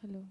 Hello.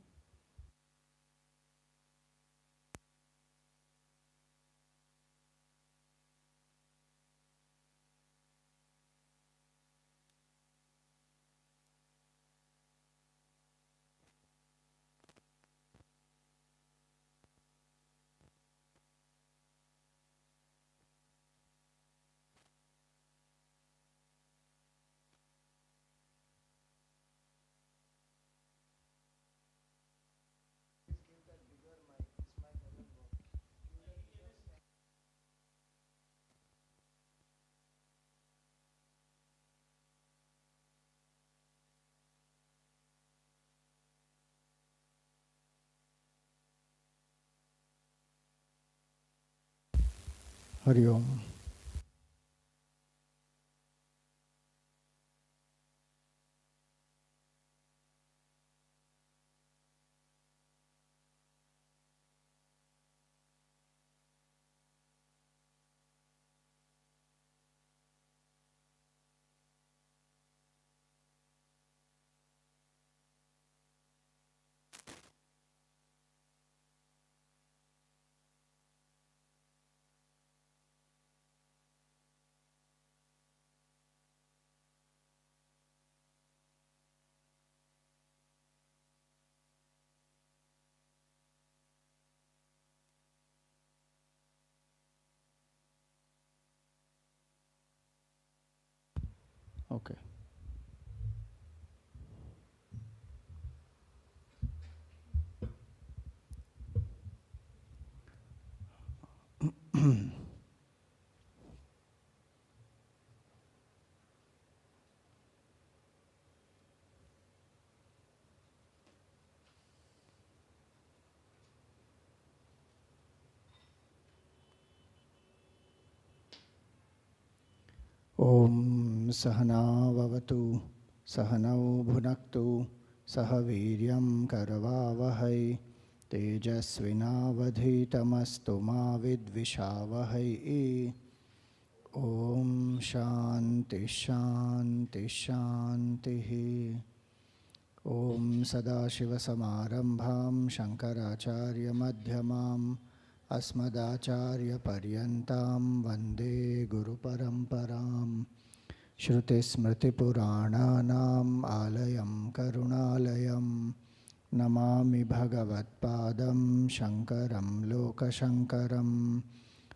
Hariom. Okay. ओम सहनाववतु सहनौ भुनक्तु सह वीर्यं करवावहै तेजस्विनावधीतमस्तु मा विद्विषावहै। ओम शांति शांति शांतिः। ओम सदाशिवसमारंभां शंकराचार्यमध्यमाम् अस्मदाचार्यपर्यन्तां वन्दे गुरुपरम्परां। श्रुतिस्मृतिपुराणानाम् आलयं करुणालयं नमामि भगवत्पादं शङ्करं लोकशङ्करं।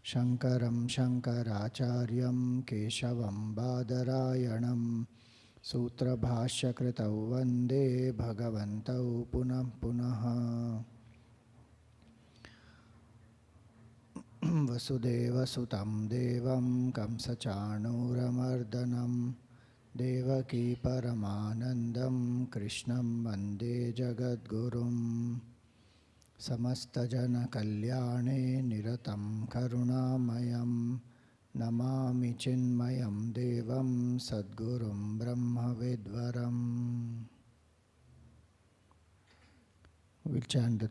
शङ्करं शङ्कराचार्यं केशवं बादरायणं सूत्रभाष्यकृतौ वन्दे भगवन्तौ पुनः पुनः। वसुदेवसुतं देवं कंसचाणूरमर्दनं देवकी परमानन्दं कृष्णं वन्दे जगद्गुरुं। समस्तजनकल्याणे निरतं करुणामयं नमामि चिन्मयं देवं सद्गुरुं ब्रह्मविद्वरम्। We'll chant the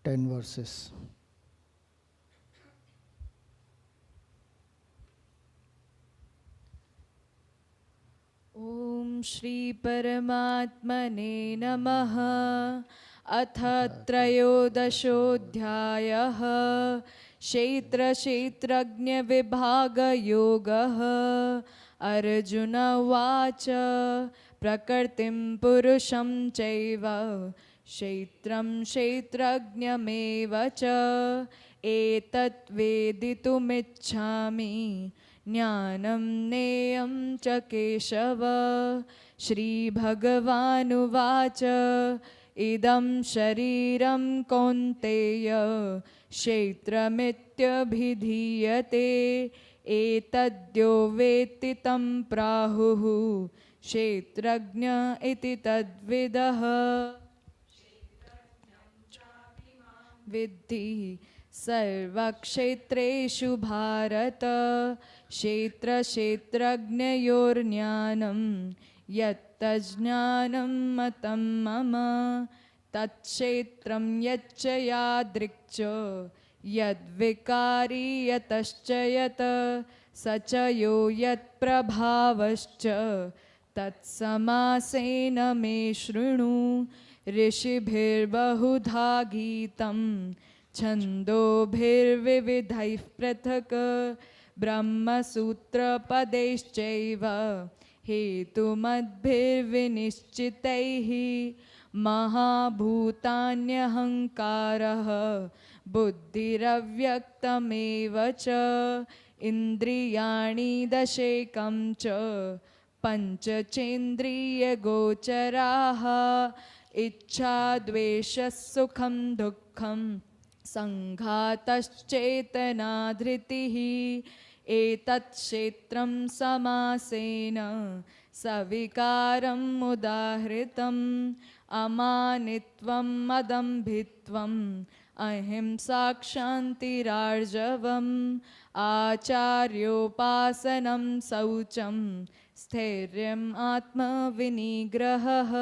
10 verses. ओम श्री परमात्मने नमः। अथ त्रयोदशोऽध्यायः क्षेत्रक्षेत्रज्ञविभागयोगः। अर्जुन उवाच प्रकृतिं पुरुषं चैव क्षेत्रं क्षेत्रज्ञमेव च एतत् वेदितुमिच्छामि ज्ञानं ज्ञेयं च केशव। श्रीभगवानुवाच इदं शरीरं कौन्तेय क्षेत्रमित्यभिधीयते एतद्यो वेत्ति तं प्राहुः क्षेत्रज्ञ इति तद्विदः। विद्धि सर्वक्षेत्रेषु भारत क्षेत्रक्षेत्रज्ञयोर्ज्ञानं यत्तज्ज्ञानं मतं मम। तत्क्षेत्रं यच्च यादृक् यद्विकारी यतश्च यत् स च यो यत्प्रभावश्च तत्समासेन मे शृणु ऋषिभिर्बहुधा गीतं छन्दोभिर्विविधैः पृथक् ब्रह्मसूत्रपदैश्चैव हेतुमद्भिर्विनिश्चितैः महाभूतान्यहङ्कारः बुद्धिरव्यक्तमेव च इन्द्रियाणि दशेकं च पञ्चचेन्द्रियगोचराः इच्छा द्वेषः सुखं दुःखं सङ्घातश्चेतना धृतिः एतत् क्षेत्रं समासेन सविकारम् उदाहृतम् अमानित्वम् अदम्भित्वम् अहिंसा क्षान्तिरार्जवम् आचार्योपासनं शौचं स्थैर्यम् आत्मविनिग्रहः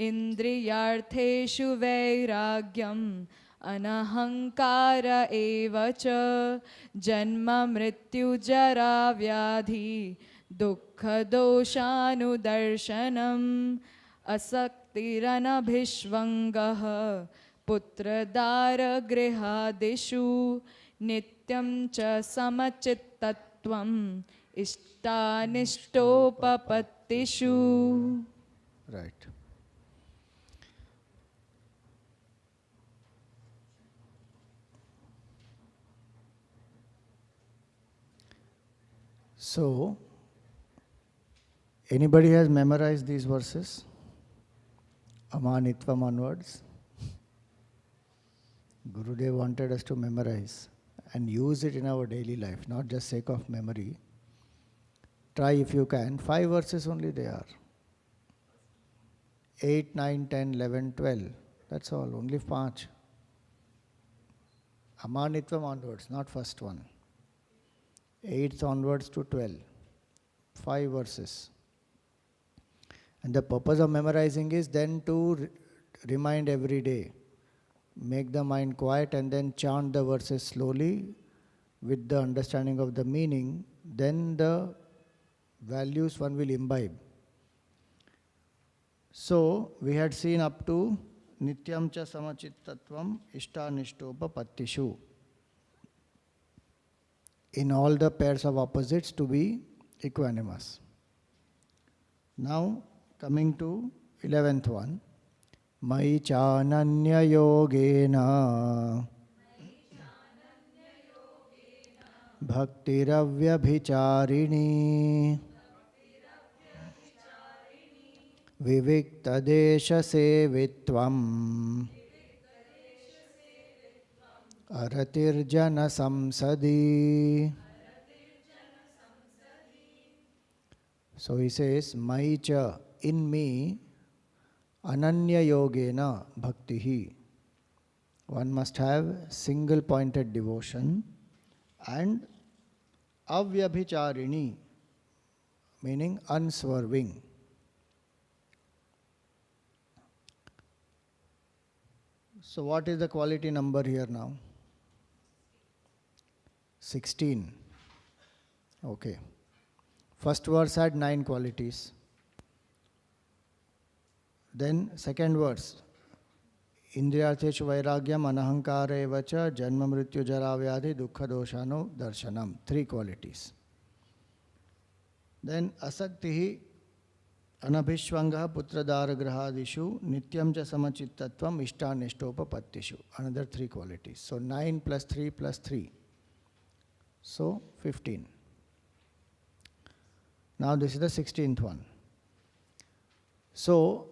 इन्द्रियार्थेषु वैराग्यम् अनहङ्कार एव च जन्म मृत्युजरा व्याधि दुःखदोषानुदर्शनम् असक्तिरनभिष्वङ्गः पुत्रदारगृहादिषु नित्यं च समचित्तत्वम् इष्टानिष्टोपपत्तिषु. Right. So, anybody has memorized these verses? Amanitvam onwards. Gurudev wanted us to memorize and use it in our daily life, not just sake of memory. Try if you can. 5 verses only they are. 8, 9, 10, 11, 12. That's all. Only 5. Amanitvam onwards, not first one. 8th onwards to 12. 5 verses. And the purpose of memorizing is then to remind every day. Make the mind quiet and then chant the verses slowly with the understanding of the meaning. Then the values one will imbibe. So, we had seen up to Nityam cha samachittatvam ishtanishtopa in all the pairs of opposites to be equanimous. Now, coming to 11th one. Mai chananya yogena bhaktiravyabhicharini viviktadesha sevitvam aratirjana samsadi. So he says, Mai cha, in me, ananya yogena bhaktihi. One must have single pointed devotion and avyabhicharini, meaning unswerving. So what is the quality number here now? 16. Okay. First verse had 9 qualities. Then second verse, Indriyartheshu vairagyam anahankara evacha janma mrityu jara vyadhi dukkha doshano darshanam. 3 qualities. Then asaktihi anabhishvangaha putradara grahadishu nityam cha samachittatvam ishtanishtopa. Another 3 qualities. So 9 plus 3 plus 3. So 15. Now this is the 16th one. So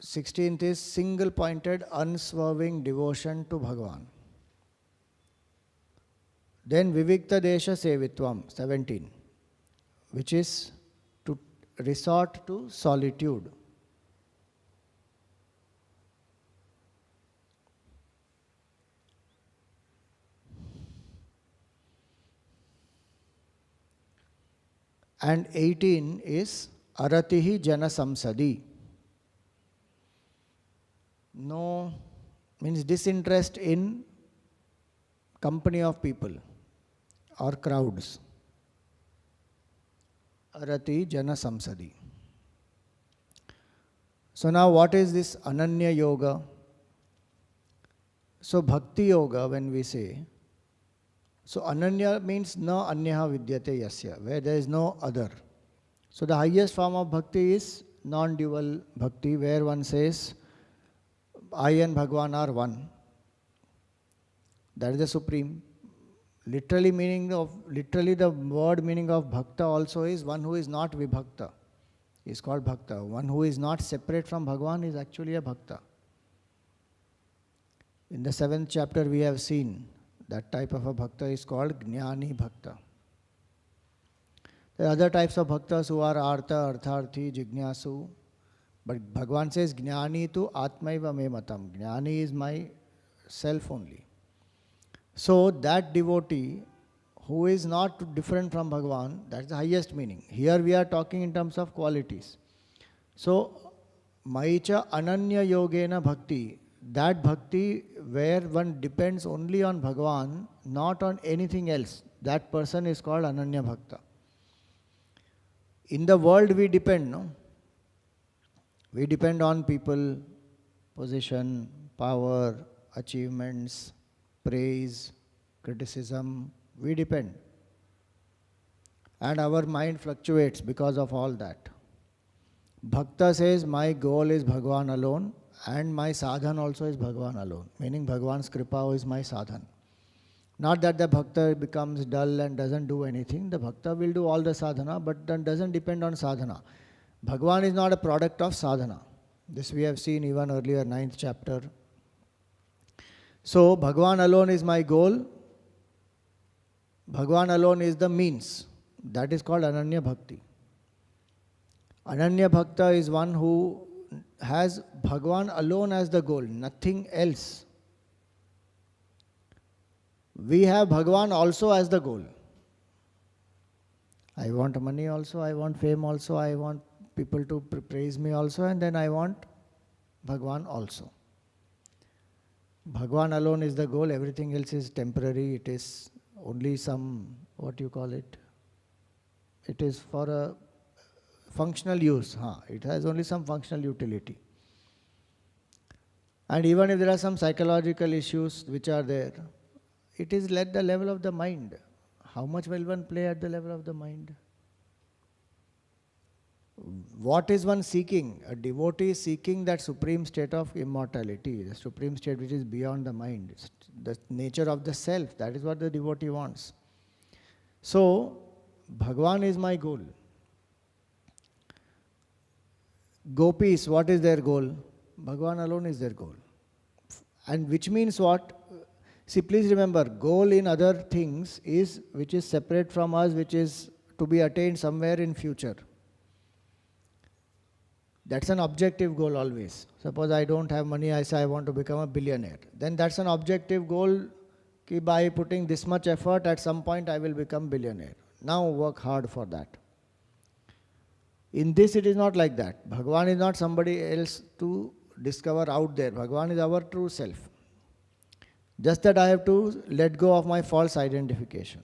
16th is single pointed unswerving devotion to Bhagavan. Then Vivikta Desha Sevitvam, 17, which is to resort to solitude. And 18 is Aratihi Jana Samsadi. No, means disinterest in company of people or crowds. arati jana samsadi. So now what is this ananya yoga? So bhakti yoga, when we say, so ananya means na anyaha vidyate yasya, where there is no other. So the highest form of bhakti is non-dual bhakti, where one says, I and Bhagwan are one. That is the supreme. Literally the word meaning of bhakta also is one who is not vibhakta. Is called bhakta. One who is not separate from Bhagwan is actually a bhakta. In the 7th chapter we have seen that type of a bhakta is called Jnani Bhakta. There are other types of bhaktas who are Artha, Artharthi, Jignasu. But Bhagwan says, Jnani tu Atmaiva me matam. Jnani is my self only. So that devotee who is not different from Bhagwan, that's the highest meaning. Here we are talking in terms of qualities. So, Maicha Ananya Yogena Bhakti, that bhakti where one depends only on Bhagwan, not on anything else, that person is called Ananya Bhakta. In the world we depend, no? We depend on people, position, power, achievements, praise, criticism, we depend. And our mind fluctuates because of all that. Bhakta says, my goal is Bhagwan alone and my sadhan also is Bhagwan alone. Meaning Bhagwan's kripa is my sadhan. Not that the bhakta becomes dull and doesn't do anything. The bhakta will do all the sadhana but then doesn't depend on sadhana. Bhagwan is not a product of sadhana. This we have seen even earlier, 9th chapter. So, Bhagwan alone is my goal. Bhagwan alone is the means. That is called Ananya Bhakti. Ananya Bhakta is one who has Bhagwan alone as the goal, nothing else. We have Bhagwan also as the goal. I want money also, I want fame also, I want people to praise me also, and then I want Bhagwan also. Bhagwan alone is the goal, everything else is temporary, it is only some, what you call it? It is for a functional use. It has only some functional utility. And even if there are some psychological issues which are there, it is at the level of the mind. How much will one play at the level of the mind? What is one seeking? A devotee is seeking that supreme state of immortality, the supreme state which is beyond the mind, the nature of the self. That is what the devotee wants. So, Bhagwan is my goal. Gopis, what is their goal? Bhagwan alone is their goal. And which means what? See, please remember, goal in other things is which is separate from us, which is to be attained somewhere in future. That's an objective goal always. Suppose I don't have money, I say I want to become a billionaire. Then that's an objective goal, ki by putting this much effort, at some point I will become billionaire. Now work hard for that. In this it is not like that. Bhagwan is not somebody else to discover out there. Bhagwan is our true self. Just that I have to let go of my false identification.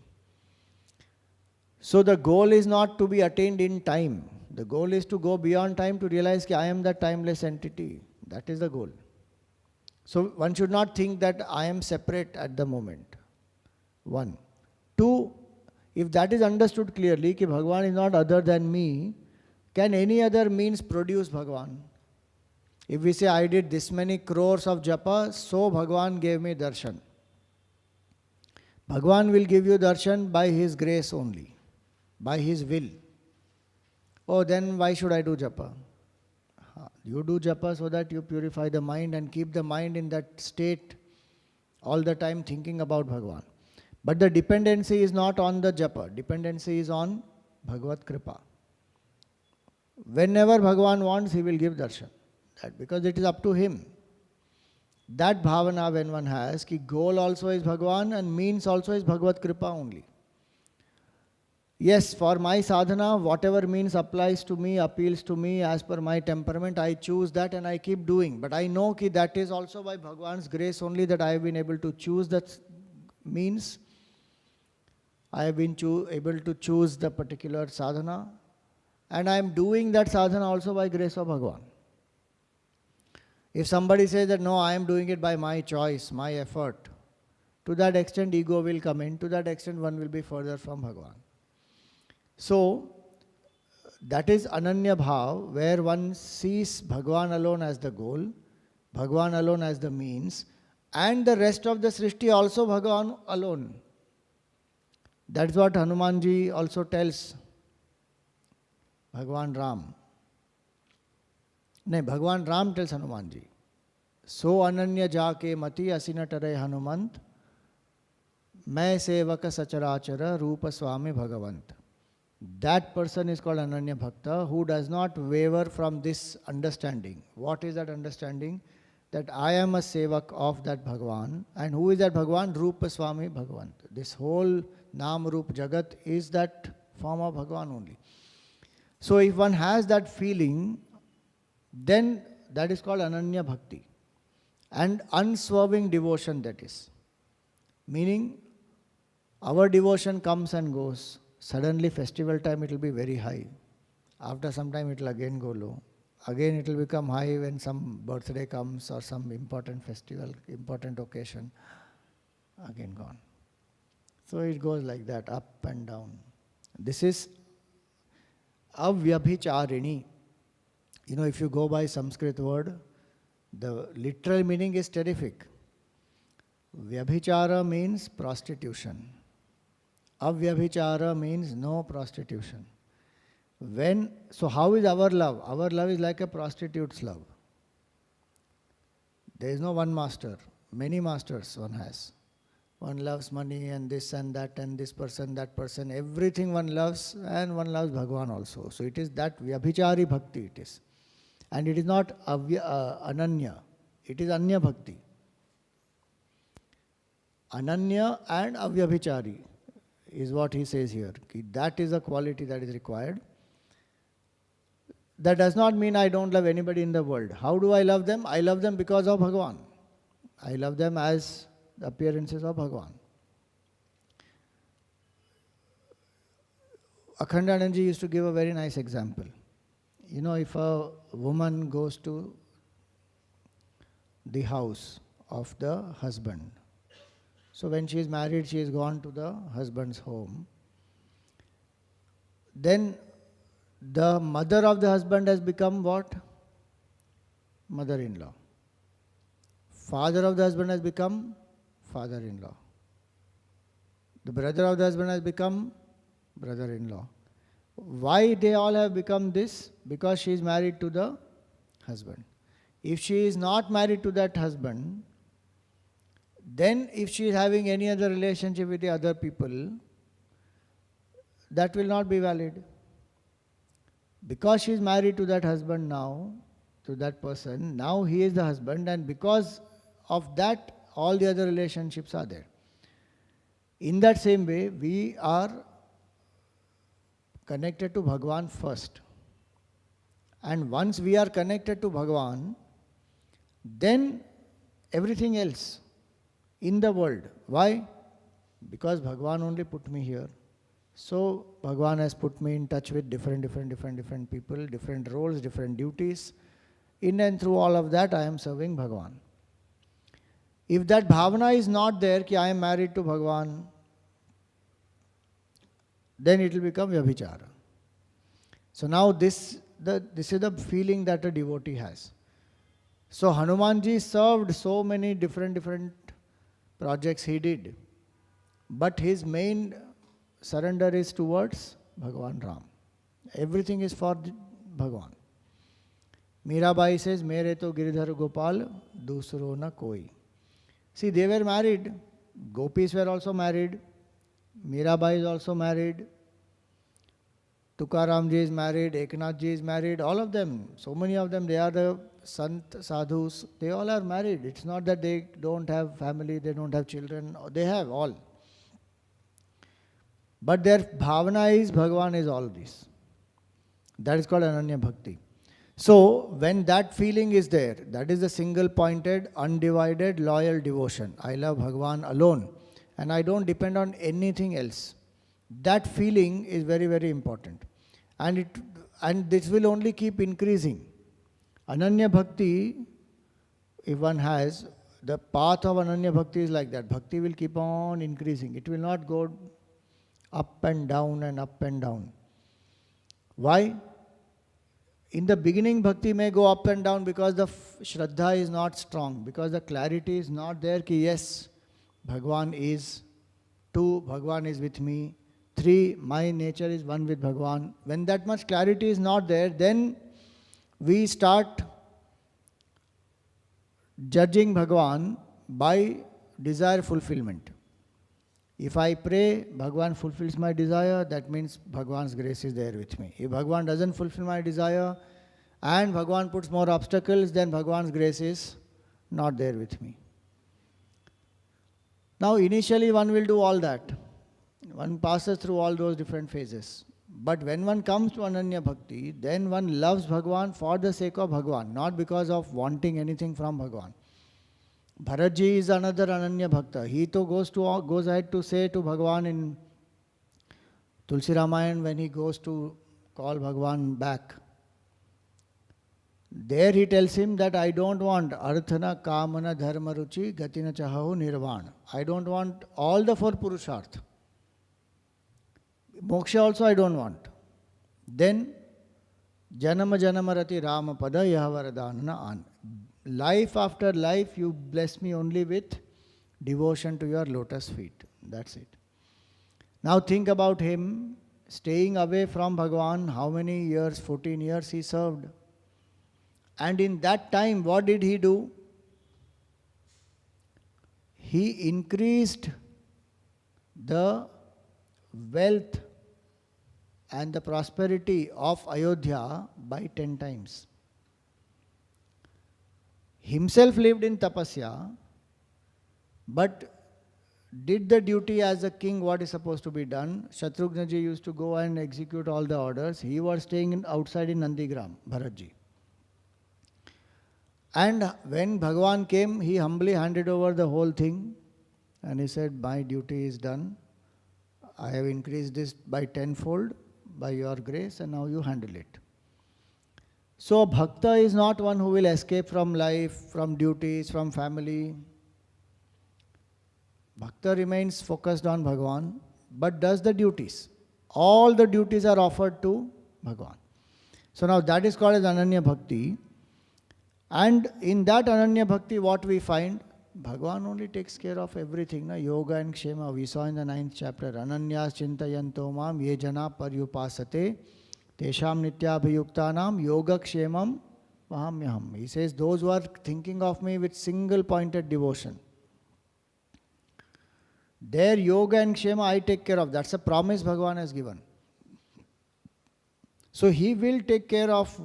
So the goal is not to be attained in time. The goal is to go beyond time to realize that I am that timeless entity. That is the goal. So one should not think that I am separate at the moment. 1. 2. If that is understood clearly, that Bhagwan is not other than me, can any other means produce Bhagwan? If we say I did this many crores of japa, so Bhagwan gave me darshan. Bhagwan will give you darshan by his grace only, by his will. Oh, then why should I do japa? You do japa so that you purify the mind and keep the mind in that state all the time thinking about Bhagwan. But the dependency is not on the japa. Dependency is on Bhagavad Kripa. Whenever Bhagwan wants, he will give darshan. That because it is up to him. That bhavana when one has, ki goal also is Bhagwan and means also is Bhagavad Kripa only. Yes, for my sadhana, whatever means applies to me, appeals to me as per my temperament, I choose that and I keep doing. But I know ki that is also by Bhagwan's grace only that I have been able to choose that means. I have been able to choose the particular sadhana. and I am doing that sadhana also by grace of Bhagavan. If somebody says that no, I am doing it by my choice, my effort, to that extent ego will come in, to that extent one will be further from Bhagavan. So, that is ananya bhav, where one sees Bhagavan alone as the goal, Bhagavan alone as the means, and the rest of the Srishti also Bhagavan alone. That's what Hanumanji also tells Bhagavan Ram. No, Bhagavan Ram tells Hanumanji, So ananya jaake mati asina tare Hanumant, मैं सेवक सचराचर रूप स्वामी भगवंत. That person is called Ananya Bhakta, who does not waver from this understanding. What is that understanding? That I am a sevak of that Bhagavan. And who is that Bhagavan? Rupa Swami Bhagavant. This whole Nam Rup Jagat is that form of Bhagavan only. So if one has that feeling, then that is called Ananya Bhakti. And unswerving devotion, that is. Meaning, our devotion comes and goes. Suddenly festival time it will be very high. After some time it will again go low. Again it will become high when some birthday comes or some important festival, important occasion. Again gone. So it goes like that, up and down. This is avyabhicharini. You know, if you go by Sanskrit word, the literal meaning is terrific. Vyabhichara means prostitution. Avyabhichara means no prostitution. So how is our love? Our love is like a prostitute's love. There is no one master. Many masters one has. One loves money and this and that and this person, that person. Everything one loves, and one loves Bhagavan also. So it is that Vyabhichari Bhakti it is. And it is not Ananya. It is Anya Bhakti. Ananya and Avyabhichari is what he says here. That is a quality that is required. That does not mean I don't love anybody in the world. How do I love them? I love them because of Bhagavan. I love them as the appearances of Bhagavan. Akhandananji used to give a very nice example. You know, if a woman goes to the house of the husband, so when she is married, she is gone to the husband's home. Then the mother of the husband has become what? Mother-in-law. Father of the husband has become father-in-law. The brother of the husband has become brother-in-law. Why they all have become this? Because she is married to the husband. If she is not married to that husband, then if she is having any other relationship with the other people, that will not be valid. Because she is married to that husband now, to that person, now he is the husband, and because of that, all the other relationships are there. In that same way, we are connected to Bhagavan first. And once we are connected to Bhagavan, then everything else in the world. Why? Because Bhagavan only put me here. So Bhagavan has put me in touch with different people, different roles, different duties. In and through all of that, I am serving Bhagavan. If that bhavana is not there, that I am married to Bhagavan, then it will become vyabhichara. So now this is the feeling that a devotee has. So Hanumanji served so many different projects he did. But his main surrender is towards Bhagavan Ram. Everything is for Bhagavan. Mirabai says, Mere to Giridhar Gopal, dusro na koi. See, they were married. Gopis were also married. Mirabai is also married. Tukaramji is married. Eknathji is married. All of them, so many of them, they are the Sant Sadhus. They all are married. It's not that they don't have family, they don't have children. They have all. But their bhavana is, Bhagavan is all this. That is called Ananya Bhakti. So, when that feeling is there, that is the single-pointed, undivided, loyal devotion. I love Bhagavan alone and I don't depend on anything else. That feeling is very, very important. And and this will only keep increasing. Ananya Bhakti, if one has, the path of Ananya Bhakti is like that. Bhakti will keep on increasing. It will not go up and down and up and down. Why? In the beginning, Bhakti may go up and down because the Shraddha is not strong, because the clarity is not there ki yes, Bhagwan is. 2, Bhagwan is with me. 3, my nature is one with Bhagwan. When that much clarity is not there, then we start judging Bhagwan by desire fulfillment. If I pray, Bhagwan fulfills my desire, that means Bhagwan's grace is there with me. If Bhagwan doesn't fulfill my desire and Bhagwan puts more obstacles, then Bhagwan's grace is not there with me. Now initially one will do all that. One passes through all those different phases. But when one comes to Ananya Bhakti, then one loves Bhagwan for the sake of Bhagwan, not because of wanting anything from Bhagwan. Bharatji is another Ananya Bhakta. He too goes ahead to say to Bhagwan in Tulsi Ramayan when he goes to call Bhagwan back. There he tells him that I don't want Arthana, Kamana, Dharma, Ruchi, Gatina, Chahahu, Nirvana. I don't want all the 4 Purusharth. Moksha also I don't want. Then Janama Janamarati Rama Pada Yahavaradhanana An. Life after life you bless me only with devotion to your lotus feet. That's it. Now think about him staying away from Bhagwan. How many years? 14 years he served. And in that time what did he do? He increased the wealth and the prosperity of Ayodhya by 10 times. Himself lived in tapasya, but did the duty as a king what is supposed to be done. Shatrugna ji used to go and execute all the orders. He was staying outside in Nandigram, Bharatji. And when Bhagwan came, he humbly handed over the whole thing and he said, my duty is done. I have increased this by tenfold by your grace and now you handle it. So Bhakta is not one who will escape from life, from duties, from family. Bhakta remains focused on Bhagwan, but does the duties. All the duties are offered to Bhagwan. So now that is called as Ananya Bhakti. And in that Ananya Bhakti what we find? Bhagwan only takes care of everything. Na? Yoga and Kshema. We saw in the 9th chapter. Ananyas chintayanto mam ye jana paryupasate tesham nityabhiyuktanam yoga kshemam vahamyaham. He says those who are thinking of me with single pointed devotion, their yoga and kshema I take care of. That's a promise Bhagwan has given. So he will take care of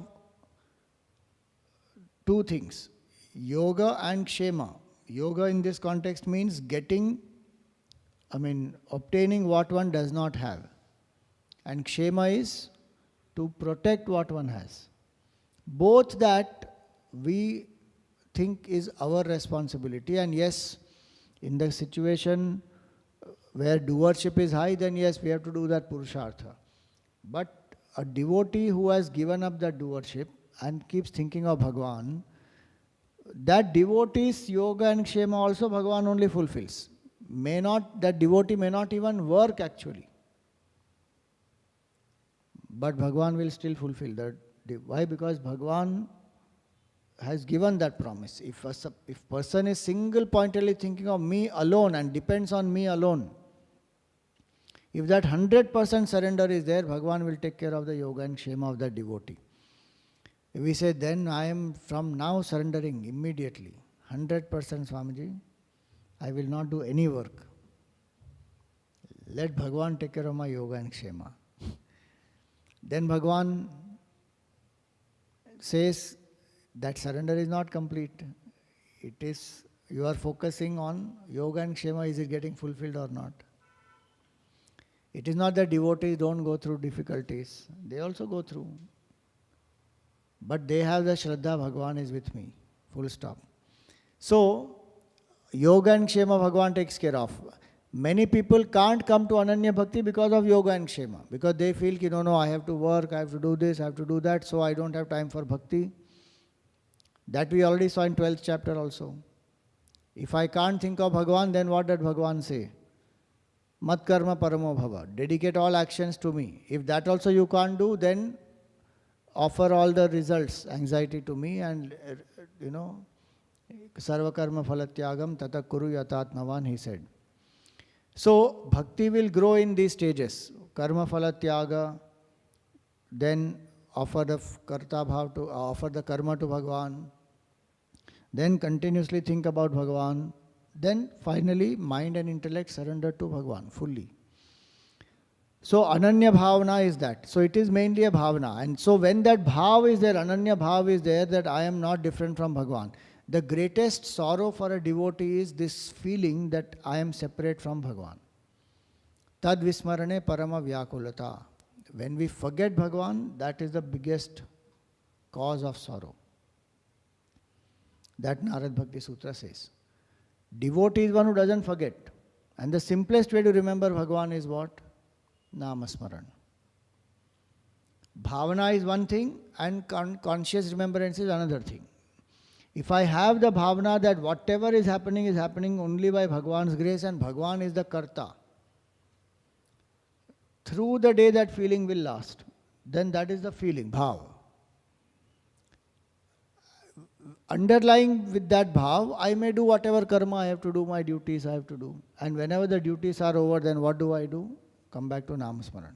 2 things. Yoga and kshema. Yoga in this context means obtaining what one does not have. And kshema is to protect what one has. Both that we think is our responsibility. And yes, in the situation where doership is high, then yes, we have to do that Purushartha. But a devotee who has given up that doership and keeps thinking of Bhagwan, that devotee's yoga and kshema also Bhagwan only fulfills. That devotee may not even work actually. But Bhagwan will still fulfill that. Why? Because Bhagwan has given that promise. If person is single-pointedly thinking of me alone and depends on me alone, if that 100% surrender is there, Bhagwan will take care of the yoga and kshema of that devotee. If we say, then I am from now surrendering immediately, 100% Swamiji, I will not do any work. Let Bhagwan take care of my yoga and kshema. Then Bhagwan says that surrender is not complete. It is, you are focusing on yoga and kshema, is it getting fulfilled or not? It is not that devotees don't go through difficulties. They also go through. But they have the Shraddha, Bhagwan is with me. Full stop. So, yoga and kshema Bhagwan takes care of. Many people can't come to Ananya Bhakti because of yoga and kshema. Because they feel, no, I have to work, I have to do this, I have to do that, so I don't have time for bhakti. That we already saw in 12th chapter also. If I can't think of Bhagavan, then what did Bhagavan say? Mat karma paramo bhava. Dedicate all actions to me. If that also you can't do, then offer all the results, anxiety to me, and sarva karma phalatyagam tata kuru yatatmavan, he said. So, bhakti will grow in these stages. Karma phalatyaga, then offer the karta bhav to, offer the karma to Bhagavan, then continuously think about Bhagavan, then finally mind and intellect surrender to Bhagavan fully. So ananya bhavana is that. So it is mainly a bhavana. And so when that bhav is there, ananya bhav is there, that I am not different from Bhagavan. The greatest sorrow for a devotee is this feeling that I am separate from Bhagavan. Tad vismarane parama vyakulata. When we forget Bhagavan, that is the biggest cause of sorrow. That Narad Bhakti Sutra says. Devotee is one who doesn't forget. And the simplest way to remember Bhagavan is what? Namasmaran. Bhavana is one thing and conscious remembrance is another thing. If I have the bhavana that whatever is happening only by Bhagavan's grace and Bhagavan is the karta, through the day that feeling will last. Then that is the feeling, bhav. Underlying with that bhav, I may do whatever karma I have to do, my duties I have to do. And whenever the duties are over, then what do? Come back to Namasmaran.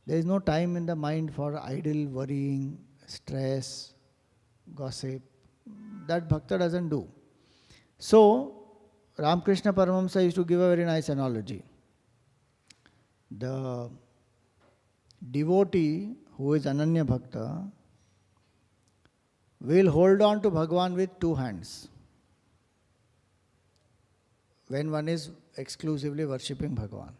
There is no time in the mind for idle worrying, stress, gossip. That bhakta doesn't do. So, Ramakrishna Paramahamsa used to give a very nice analogy. The devotee who is Ananya Bhakta will hold on to Bhagavan with two hands. When one is exclusively worshipping Bhagavan.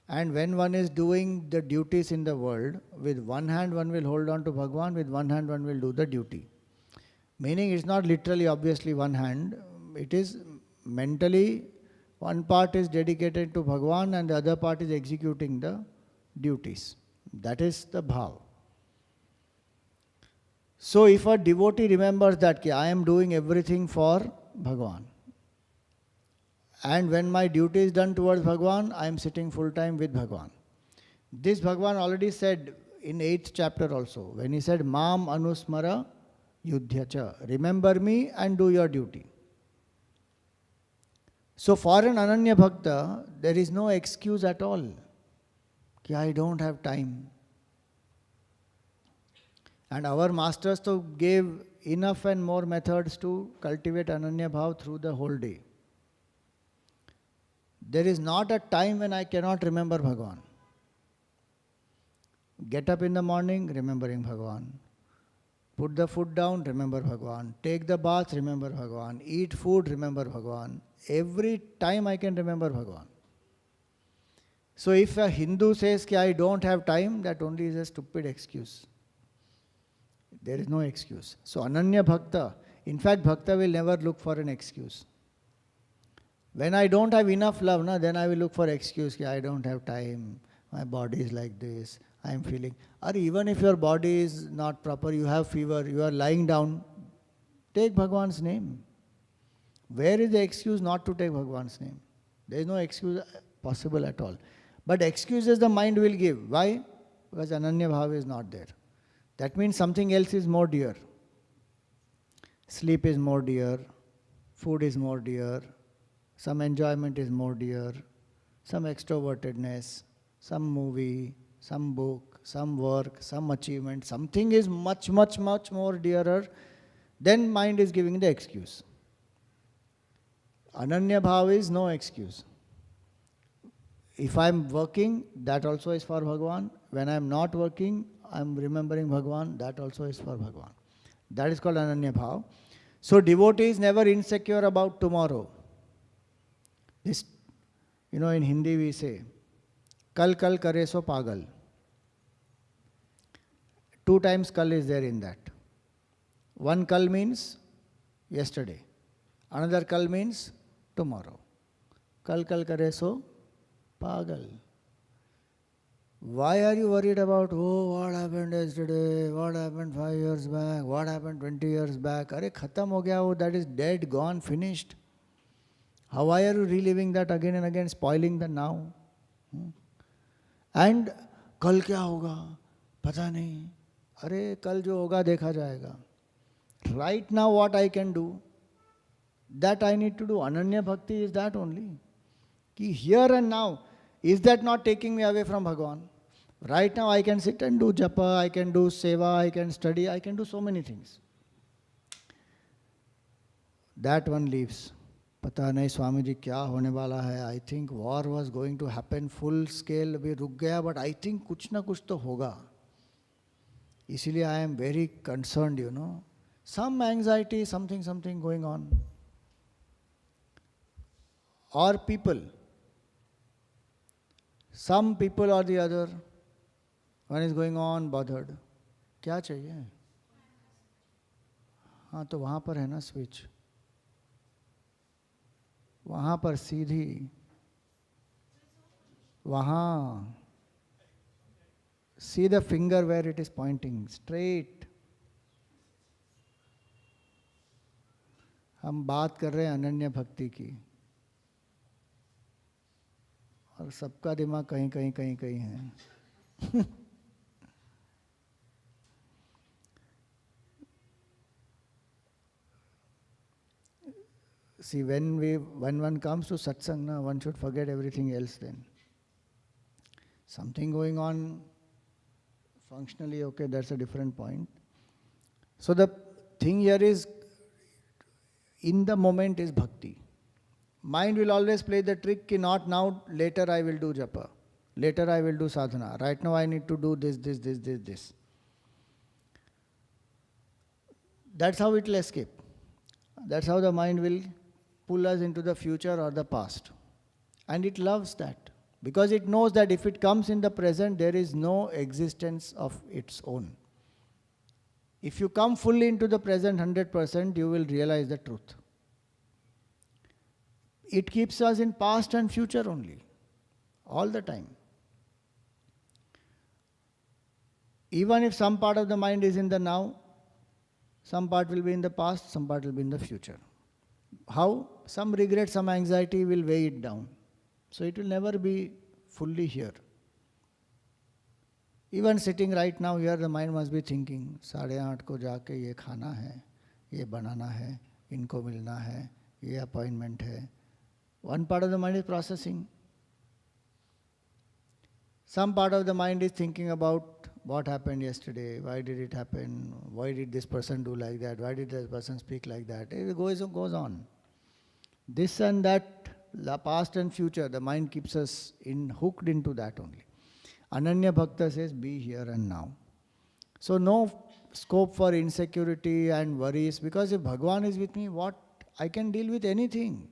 And when one is doing the duties in the world, with one hand one will hold on to Bhagavan, with one hand one will do the duty. Meaning it's not literally obviously one hand, it is mentally one part is dedicated to Bhagavan and the other part is executing the duties. That is the bhav. So if a devotee remembers that I am doing everything for Bhagavan, and when my duty is done towards Bhagavan, I am sitting full time with Bhagavan. This Bhagavan already said in 8th chapter also, when he said, Mam anusmara yudhyacha, remember me and do your duty. So for an Ananya Bhakta, there is no excuse at all. Ki I don't have time. And our masters to gave enough and more methods to cultivate Ananya Bhav through the whole day. There is not a time when I cannot remember Bhagavan. Get up in the morning, remembering Bhagavan. Put the food down, remember Bhagavan. Take the bath, remember Bhagavan. Eat food, remember Bhagavan. Every time I can remember Bhagavan. So if a Hindu says ki I don't have time, that only is a stupid excuse. There is no excuse. So Ananya Bhakta, in fact Bhakta will never look for an excuse. When I don't have enough love, then I will look for excuse ki I don't have time, my body is like this, I am feeling. Or even if your body is not proper, you have fever, you are lying down, take Bhagavan's name. Where is the excuse not to take Bhagavan's name? There is no excuse possible at all. But excuses the mind will give. Why? Because Ananya Bhava is not there. That means something else is more dear. Sleep is more dear, food is more dear, some enjoyment is more dear, some extrovertedness, some movie, some book, some work, some achievement, something is much, much, much more dearer, then mind is giving the excuse. Ananya Bhava is no excuse. If I am working, that also is for Bhagavan. When I am not working, I am remembering Bhagavan, that also is for Bhagavan. That is called Ananya Bhava. So devotee is never insecure about tomorrow. This, in Hindi we say, Kal kal kare so pagal. 2 times kal is there in that. One kal means yesterday. Another kal means tomorrow. kal kare so pagal. Why are you worried about, oh, what happened yesterday, what happened 5 years back, what happened 20 years back? Arey, khatam ho gaya, that is dead, gone, finished. Why are you reliving that again and again, spoiling the now? And कल क्या होगा पता नहीं, अरे कल जो होगा देखा जाएगा. Right now what I can do, that I need to do. Ananya bhakti is that only. Ki here and now, is that not taking me away from Bhagavan? Right now I can sit and do japa, I can do seva, I can study, I can do so many things. That one leaves. पता नहीं स्वामी जी क्या होने वाला है. I think war was going to happen full scale, अभी रुक गया, but I think कुछ ना कुछ तो होगा. इसीलिए I am very concerned, you know. Some anxiety, something going on. और people, some people or the other, one is going on bothered. क्या चाहिए? हाँ, तो वहाँ पर है ना स्विच, वहाँ पर सीधी, वहाँ see the finger where it is pointing straight. हम बात कर रहे हैं अनन्य भक्ति की, और सबका दिमाग कहीं है. See, when one comes to satsang, na, one should forget everything else then. Something going on functionally, okay, that's a different point. So the thing here is, in the moment is bhakti. Mind will always play the trick, ki not now, later I will do japa, later I will do sadhana, right now I need to do this. That's how it will escape. That's how the mind will pull us into the future or the past. And it loves that, because it knows that if it comes in the present, there is no existence of its own. If you come fully into the present 100%, you will realize the truth. It keeps us in past and future only, all the time. Even if some part of the mind is in the now, some part will be in the past, some part will be in the future. How? Some regret, some anxiety will weigh it down. So it will never be fully here. Even sitting right now here, the mind must be thinking, 8:30 को जाके ये खाना है, ये बनाना है, इनको मिलना है, ये appointment है. One part of the mind is processing. Some part of the mind is thinking about what happened yesterday, why did it happen, why did this person do like that, why did this person speak like that. It goes on. This and that, the past and future, the mind keeps us hooked into that only. Ananya Bhakta says, be here and now. So no scope for insecurity and worries, because if Bhagavan is with me, what I can deal with anything.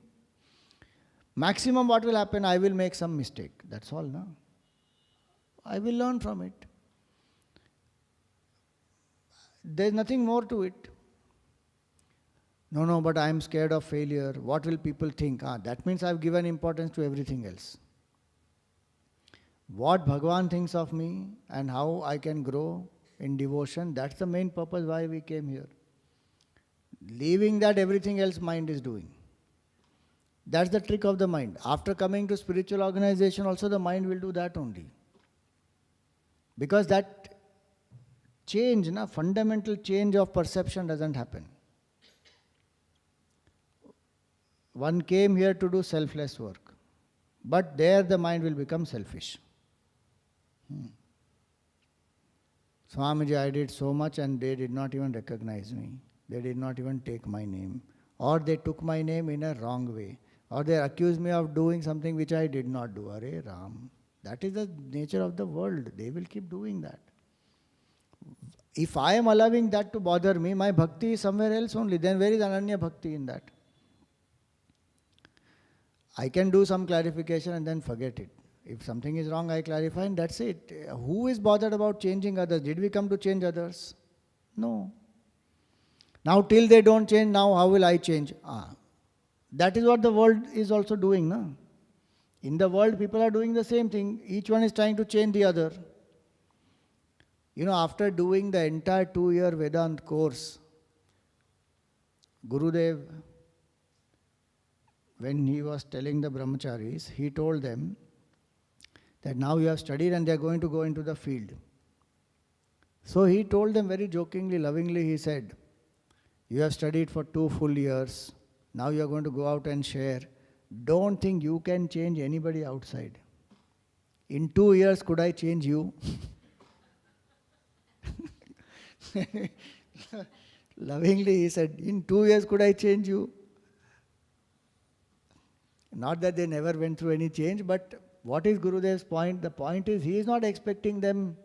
Maximum what will happen, I will make some mistake. That's all, no? I will learn from it. There's nothing more to it. No, but I am scared of failure. What will people think? That means I've given importance to everything else. What Bhagavan thinks of me and how I can grow in devotion, that's the main purpose why we came here. Leaving that, everything else mind is doing. That's the trick of the mind. After coming to spiritual organization also, the mind will do that only. Because that change, fundamental change of perception doesn't happen. One came here to do selfless work, but there the mind will become selfish. Swamiji, I did so much and they did not even recognize me. They did not even take my name. Or they took my name in a wrong way. Or they accused me of doing something which I did not do. Arey Ram. That is the nature of the world. They will keep doing that. If I am allowing that to bother me, my bhakti is somewhere else only. Then where is Ananya Bhakti in that? I can do some clarification and then forget it. If something is wrong, I clarify and that's it. Who is bothered about changing others? Did we come to change others? No. Now till they don't change, now how will I change? That is what the world is also doing, no? In the world, people are doing the same thing. Each one is trying to change the other. After doing the entire 2-year Vedant course, Gurudev, when he was telling the brahmacharis, he told them that now you have studied and they are going to go into the field. So he told them very jokingly, lovingly, he said, you have studied for 2 full years. Now you are going to go out and share. Don't think you can change anybody outside. In 2 years, could I change you? Lovingly, he said, in 2 years, could I change you? Not that they never went through any change, but what is Gurudev's point? The point is, he is not expecting them.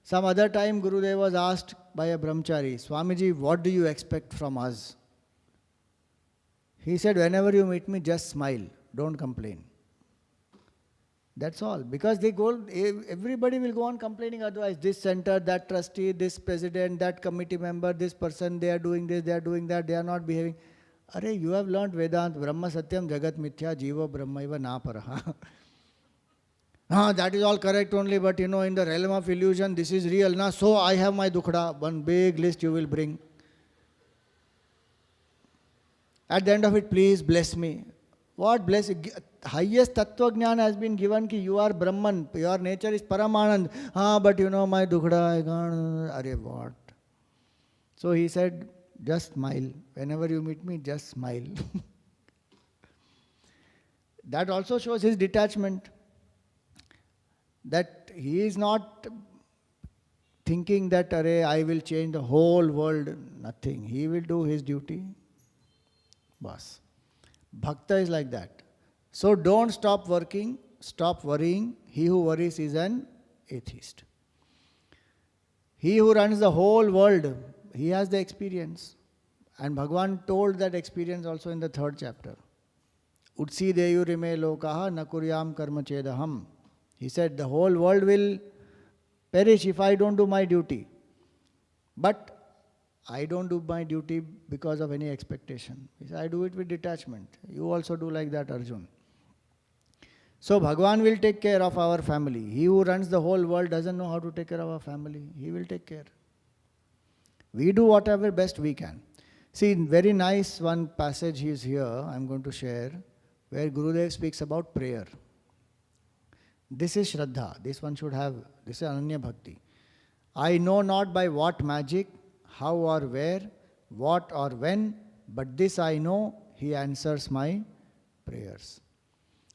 Some other time, Gurudev was asked by a brahmachari, Swamiji, what do you expect from us? He said, whenever you meet me, just smile, don't complain. That's all. Because everybody will go on complaining otherwise. This center, that trustee, this president, that committee member, this person, they are doing this, they are doing that, they are not behaving. Arey, you have learned Vedant, Brahma Satyam, Jagat Mithya, Jiva Brahmaiva Na Paraha. That is all correct only, but in the realm of illusion, this is real. Na? So I have my dukhda, one big list you will bring. At the end of it, please bless me. What blessing? Highest Tattva Jnana has been given ki you are Brahman, your nature is Paramanand. But my dukhda, I can't. Arey, what? So he said, just smile. Whenever you meet me, just smile. That also shows his detachment. That he is not thinking that, I will change the whole world. Nothing. He will do his duty. Bas. Bhakta is like that. So don't stop working, stop worrying. He who worries is an atheist. He who runs the whole world, he has the experience. And Bhagavan told that experience also in the 3rd chapter. Utsi deyu rime lokaha nakuryam karma chedaham. He said, the whole world will perish if I don't do my duty. But I don't do my duty because of any expectation. He said, I do it with detachment. You also do like that, Arjun. So Bhagavan will take care of our family. He who runs the whole world doesn't know how to take care of our family. He will take care. We do whatever best we can. See, very nice one passage is here, I'm going to share, where Gurudev speaks about prayer. This is Shraddha. This one should have, this is Ananya Bhakti. I know not by what magic, how or where, what or when, but this I know, he answers my prayers.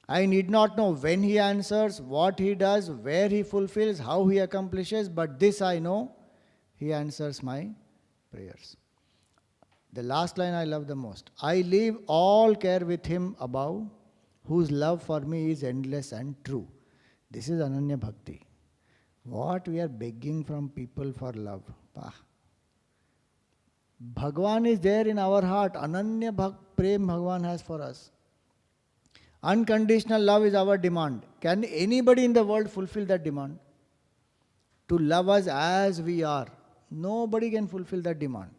I need not know when he answers, what he does, where he fulfills, how he accomplishes, but this I know, he answers my prayers. The last line I love the most. I leave all care with him above, whose love for me is endless and true. This is Ananya Bhakti. What we are begging from people for love. Bhagavan is there in our heart. Ananya Prem Bhagavan has for us. Unconditional love is our demand. Can anybody in the world fulfill that demand? To love us as we are. Nobody can fulfill that demand.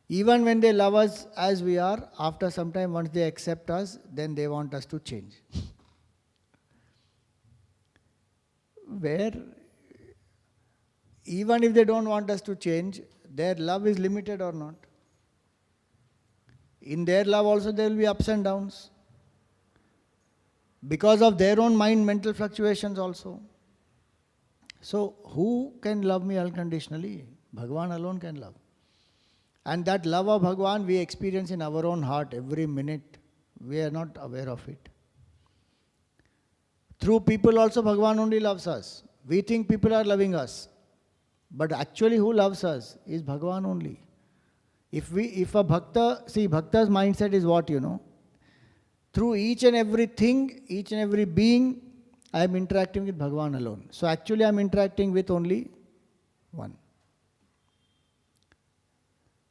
Even when they love us as we are, after some time, once they accept us, then they want us to change. Where, even if they don't want us to change, their love is limited or not. In their love also there will be ups and downs. Because of their own mental fluctuations also. So, who can love me unconditionally? Bhagavan alone can love. And that love of Bhagavan we experience in our own heart every minute. We are not aware of it. Through people also Bhagavan only loves us. We think people are loving us. But actually who loves us is Bhagavan only. If a bhakta, see, bhakta's mindset is what, through each and everything, each and every being, I am interacting with Bhagavan alone. So actually I am interacting with only one.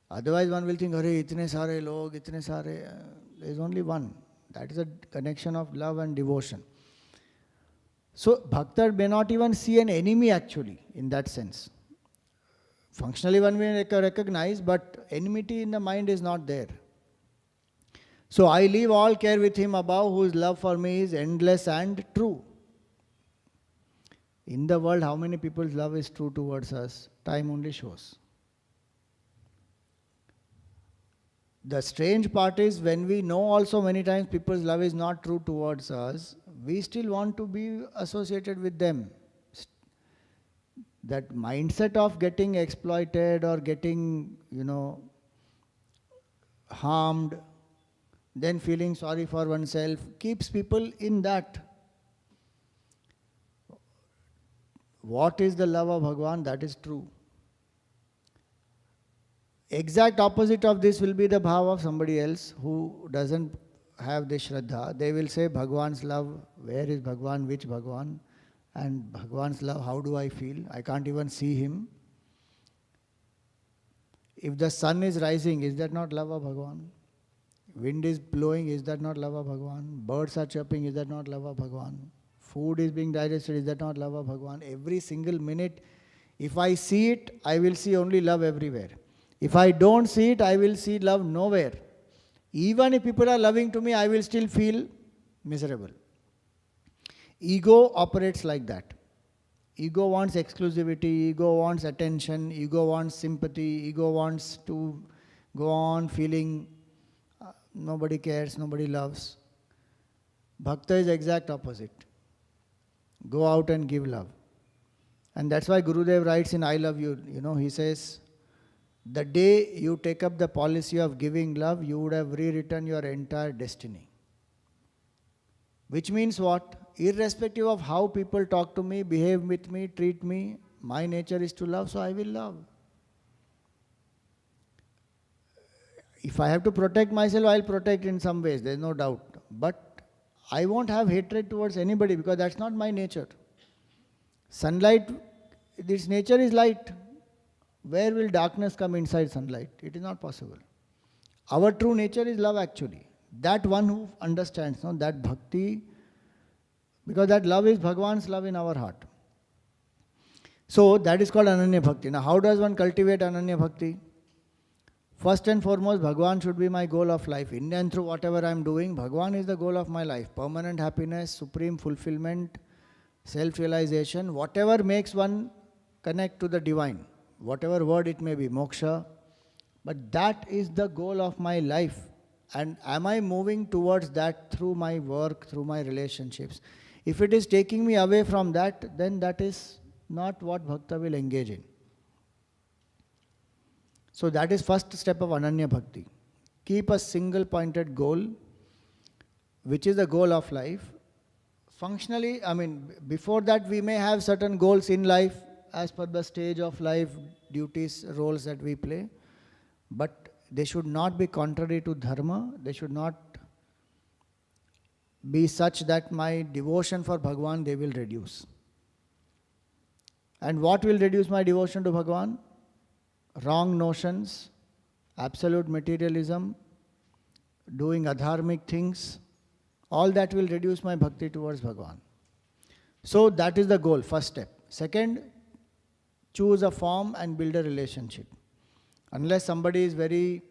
Otherwise one will think, Arey, itne sare log, itne sare. There is only one. That is a connection of love and devotion. So bhakta may not even see an enemy actually, in that sense. Functionally one may recognize, but enmity in the mind is not there. So I leave all care with him above, whose love for me is endless and true. In the world, how many people's love is true towards us? Time only shows. The strange part is when we know also many times people's love is not true towards us, we still want to be associated with them. That mindset of getting exploited or getting, harmed, then feeling sorry for oneself, keeps people in that. What is the love of Bhagavan? That is true. Exact opposite of this will be the bhava of somebody else who doesn't have this Shraddha. They will say, Bhagavan's love, where is Bhagavan, which Bhagavan? And Bhagavan's love, how do I feel? I can't even see him. If the sun is rising, is that not love of Bhagavan? Wind is blowing, is that not love of Bhagavan? Birds are chirping, is that not love of Bhagavan? Food is being digested, is that not love of Bhagavan? Every single minute, if I see it, I will see only love everywhere. If I don't see it, I will see love nowhere. Even if people are loving to me, I will still feel miserable. Ego operates like that. Ego wants exclusivity, ego wants attention, ego wants sympathy, ego wants to go on feeling nobody cares, nobody loves. Bhakta is exact opposite. Go out and give love. And that's why Gurudev writes in I Love You, he says, the day you take up the policy of giving love, you would have rewritten your entire destiny. Which means what? Irrespective of how people talk to me, behave with me, treat me, my nature is to love, so I will love. If I have to protect myself, I'll protect in some ways, there's no doubt. But I won't have hatred towards anybody because that's not my nature. Sunlight, its nature is light. Where will darkness come inside sunlight? It is not possible. Our true nature is love actually. That one who understands, that bhakti, because that love is Bhagavan's love in our heart. So that is called ananya bhakti. Now how does one cultivate ananya bhakti? First and foremost, Bhagavan should be my goal of life. In and through whatever I am doing, Bhagavan is the goal of my life. Permanent happiness, supreme fulfillment, self-realization, whatever makes one connect to the divine. Whatever word it may be, moksha, but that is the goal of my life. And am I moving towards that through my work, through my relationships? If it is taking me away from that, then that is not what Bhakta will engage in. So that is first step of Ananya Bhakti. Keep a single pointed goal, which is the goal of life. Functionally, before that we may have certain goals in life, as per the stage of life, duties, roles that we play. But they should not be contrary to dharma. They should not be such that my devotion for Bhagavan, they will reduce. And what will reduce my devotion to Bhagavan? Wrong notions, absolute materialism, doing adharmic things, all that will reduce my bhakti towards Bhagavan. So that is the goal, first step. Second, choose a form and build a relationship. Unless somebody is very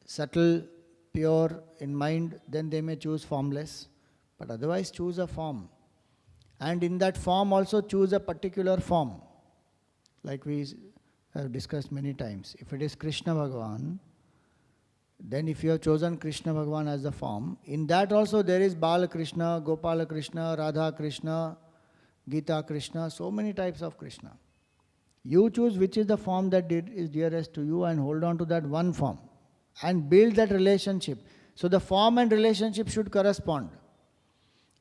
subtle, pure in mind, then they may choose formless. But otherwise choose a form. And in that form also choose a particular form. Like we have discussed many times. If it is Krishna Bhagavan, then if you have chosen Krishna Bhagavan as the form, in that also there is Bala Krishna, Gopala Krishna, Radha Krishna, Gita Krishna, so many types of Krishna. You choose which is the form that is dearest to you and hold on to that one form and build that relationship. So the form and relationship should correspond.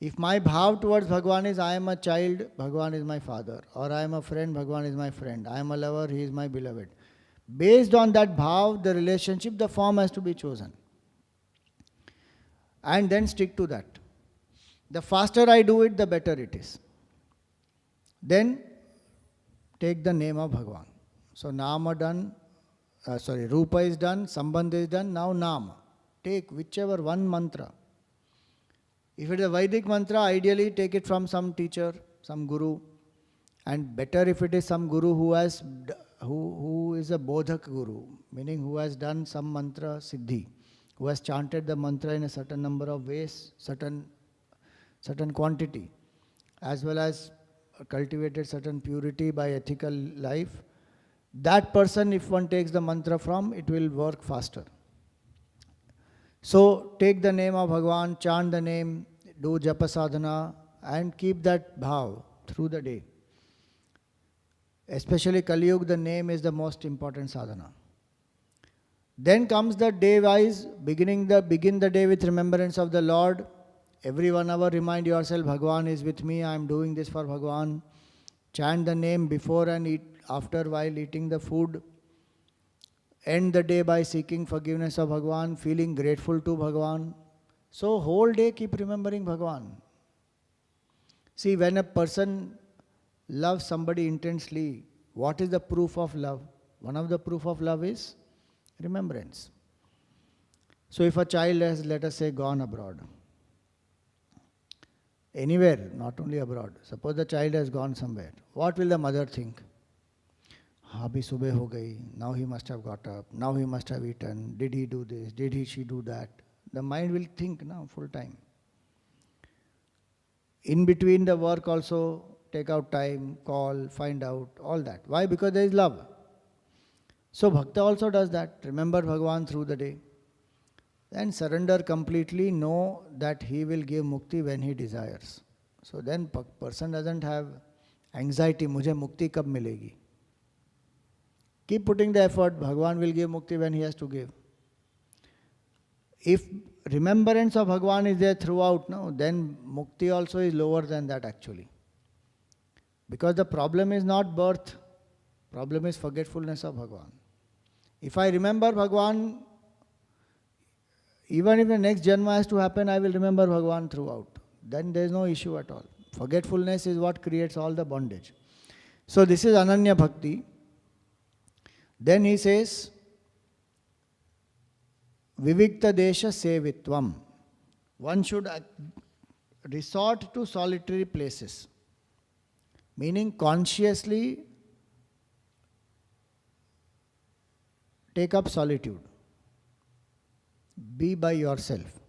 If my bhav towards Bhagavan is I am a child, Bhagavan is my father, or I am a friend, Bhagavan is my friend, I am a lover, he is my beloved. Based on that bhav, the relationship, the form has to be chosen. And then stick to that. The faster I do it, the better it is. Then take the name of Bhagavan. So Nama done, Rupa is done, Sambandha is done, now Nama. Take whichever one mantra. If it is a Vedic mantra, ideally take it from some teacher, some guru. And better if it is some guru who is a bodhak guru, meaning who has done some mantra siddhi. who has chanted the mantra in a certain number of ways, certain quantity, as well as cultivated certain purity by ethical life, that person, if one takes the mantra from, it will work faster. So take the name of Bhagwan, chant the name, do japa sadhana, and keep that bhav through the day. Especially Kali Yuga, the name is the most important sadhana. Then comes the day wise, begin the day with remembrance of the Lord. Every 1 hour remind yourself, Bhagwan is with me, I am doing this for Bhagwan. Chant the name before and after while eating the food. End the day by seeking forgiveness of Bhagwan, feeling grateful to Bhagwan. So whole day keep remembering Bhagwan. See, when a person loves somebody intensely, what is the proof of love? One of the proof of love is remembrance. So if a child has, let us say, gone abroad, anywhere, not only abroad, suppose the child has gone somewhere, what will the mother think? Abhi subah ho gayi, now he must have got up, now he must have eaten, did he do this, did she do that? The mind will think now full time. In between the work also, take out time, call, find out, all that. Why? Because there is love. So Bhakta also does that. Remember Bhagwan through the day. And surrender completely, know that he will give mukti when he desires. So then person doesn't have anxiety, mujhe mukti kab milegi. Keep putting the effort, Bhagwan will give mukti when he has to give. If remembrance of Bhagwan is there throughout, no, then mukti also is lower than that actually. Because the problem is not birth, problem is forgetfulness of Bhagwan. If I remember Bhagwan, even if the next Janma has to happen, I will remember Bhagwan throughout. Then there is no issue at all. Forgetfulness is what creates all the bondage. So this is ananya bhakti. Then he says, Vivikta desha sevitvam. One should resort to solitary places. Meaning consciously take up solitude. Be by yourself.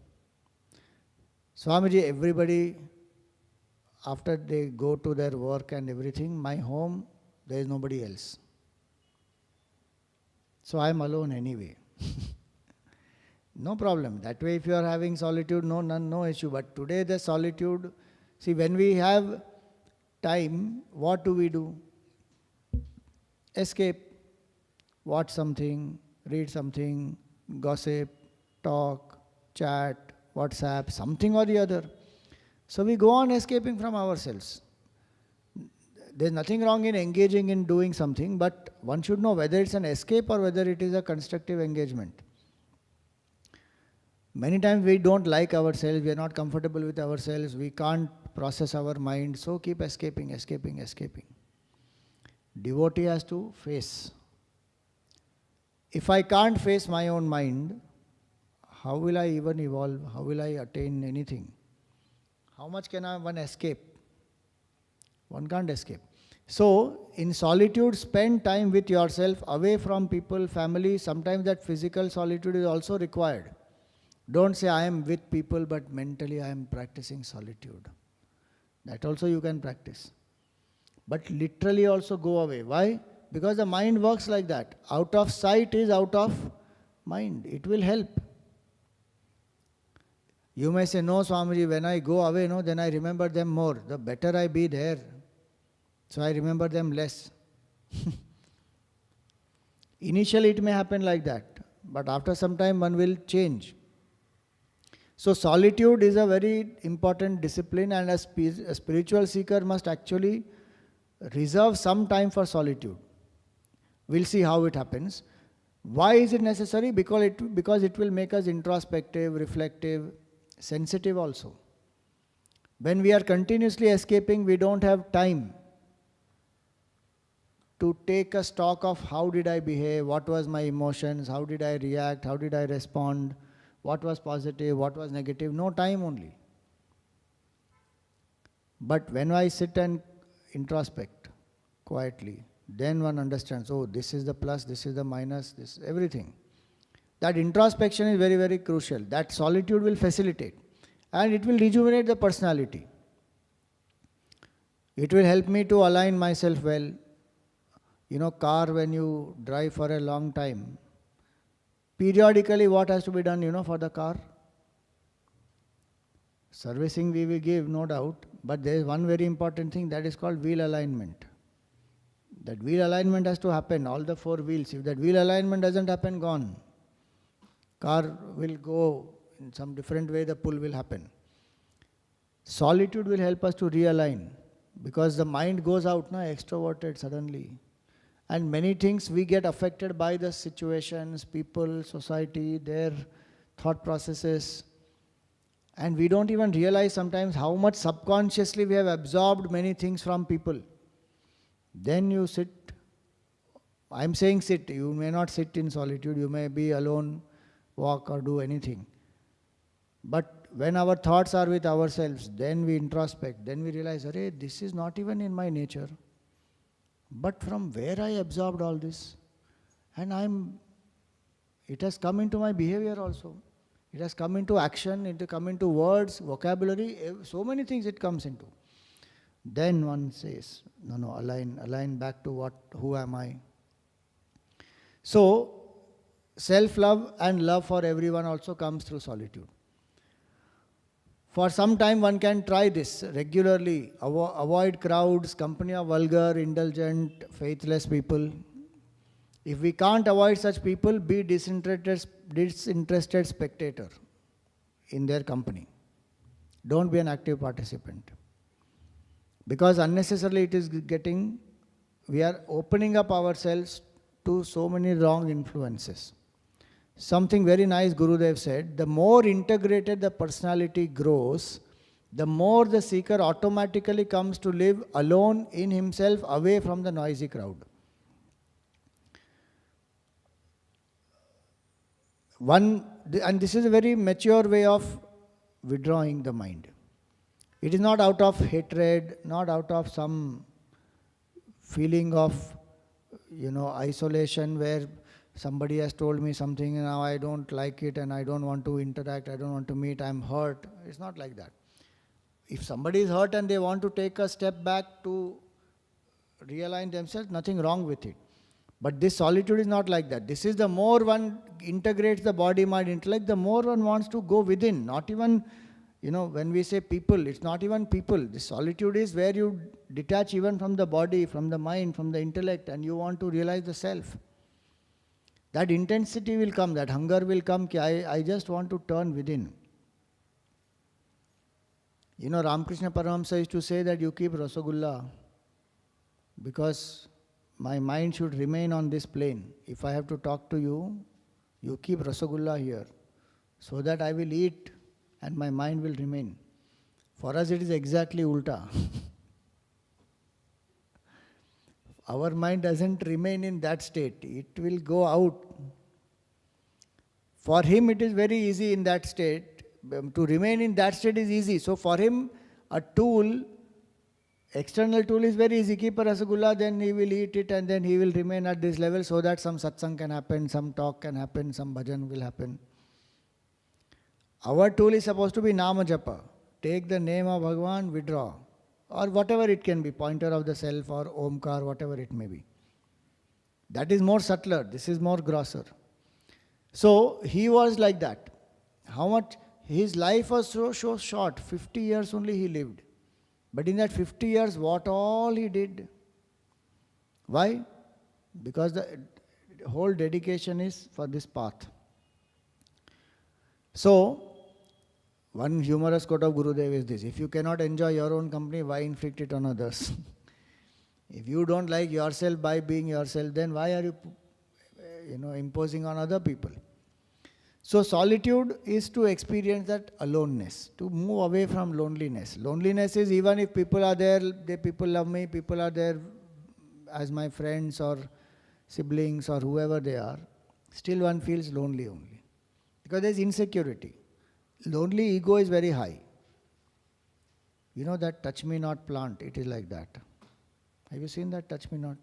Swamiji, everybody, after they go to their work and everything, my home, there is nobody else. So I am alone anyway. No problem. That way if you are having solitude, no issue. But today the solitude, see when we have time, what do? Escape. Watch something, read something, gossip, talk, chat, WhatsApp, something or the other. So we go on escaping from ourselves. There is nothing wrong in engaging in doing something, but one should know whether it's an escape or whether it is a constructive engagement. Many times we don't like ourselves, we are not comfortable with ourselves, we can't process our mind, so keep escaping. Devotee has to face. If I can't face my own mind, how will I even evolve? How will I attain anything? How much can one escape? One can't escape. So, in solitude, spend time with yourself, away from people, family. Sometimes that physical solitude is also required. Don't say, I am with people, but mentally I am practicing solitude. That also you can practice. But literally also go away. Why? Because the mind works like that. Out of sight is out of mind. It will help. You may say, no, Swamiji, when I go away, no, then I remember them more. The better I be there, so I remember them less. Initially it may happen like that, but after some time one will change. So solitude is a very important discipline, and a spiritual seeker must actually reserve some time for solitude. We'll see how it happens. Why is it necessary? Because it will make us introspective, reflective, sensitive also. When we are continuously escaping, we don't have time to take a stock of how did I behave, what was my emotions, how did I react, how did I respond, what was positive, what was negative. No time only. But when I sit and introspect quietly, then one understands, oh, this is the plus, this is the minus, this everything. That introspection is very, very crucial. That solitude will facilitate. And it will rejuvenate the personality. It will help me to align myself well. Car, when you drive for a long time, periodically what has to be done, for the car? Servicing we will give, no doubt, but there is one very important thing, that is called wheel alignment. That wheel alignment has to happen, all the four wheels. If that wheel alignment doesn't happen, gone. Car will go in some different way, the pull will happen. Solitude will help us to realign, because the mind goes out, extroverted suddenly. And many things we get affected by the situations, people, society, their thought processes. And we don't even realize sometimes how much subconsciously we have absorbed many things from people. Then you sit. I'm saying sit. You may not sit in solitude. You may be alone, walk or do anything. But when our thoughts are with ourselves, then we introspect. Then we realize, arey, this is not even in my nature. But from where I absorbed all this? And it has come into my behavior also. It has come into action, it has come into words, vocabulary, so many things it comes into. Then one says, no, align back to who am I? So, self-love and love for everyone also comes through solitude. For some time one can try this regularly, avoid crowds, company of vulgar, indulgent, faithless people. If we can't avoid such people, be disinterested spectator in their company. Don't be an active participant. Because unnecessarily we are opening up ourselves to so many wrong influences. Something very nice Gurudev said, the more integrated the personality grows, the more the seeker automatically comes to live alone in himself, away from the noisy crowd. And this is a very mature way of withdrawing the mind. It is not out of hatred, not out of some feeling of, isolation where somebody has told me something and now I don't like it and I don't want to interact, I don't want to meet, I'm hurt. It's not like that. If somebody is hurt and they want to take a step back to realign themselves, nothing wrong with it. But this solitude is not like that. This is the more one integrates the body, mind, intellect, the more one wants to go within. Not even, when we say people, it's not even people. This solitude is where you detach even from the body, from the mind, from the intellect, and you want to realize the self. That intensity will come, that hunger will come, I just want to turn within. Ramakrishna Paramahamsa used to say that you keep Rasagulla because my mind should remain on this plane. If I have to talk to you, you keep Rasagulla here so that I will eat and my mind will remain. For us it is exactly ulta. Our mind doesn't remain in that state. It will go out. For him it is very easy in that state. To remain in that state is easy. So for him, a tool, external tool is very easy. Keep a Rasagulla, then he will eat it and then he will remain at this level so that some satsang can happen, some talk can happen, some bhajan will happen. Our tool is supposed to be Nama Japa. Take the name of Bhagavan, withdraw. Or whatever it can be, pointer of the self or Omkar, whatever it may be. That is more subtler, this is more grosser. So he was like that. How much? His life was so short, 50 years only he lived. But in that 50 years, what all he did? Why? Because the whole dedication is for this path. So, one humorous quote of Gurudev is this: if you cannot enjoy your own company, why inflict it on others? If you don't like yourself by being yourself, then why are you, imposing on other people? So solitude is to experience that aloneness, to move away from loneliness. Loneliness is even if people are there, people love me, people are there as my friends or siblings or whoever they are, still one feels lonely only. Because there is insecurity. Lonely ego is very high. You know that touch me not plant, it is like that. Have you seen that touch me not?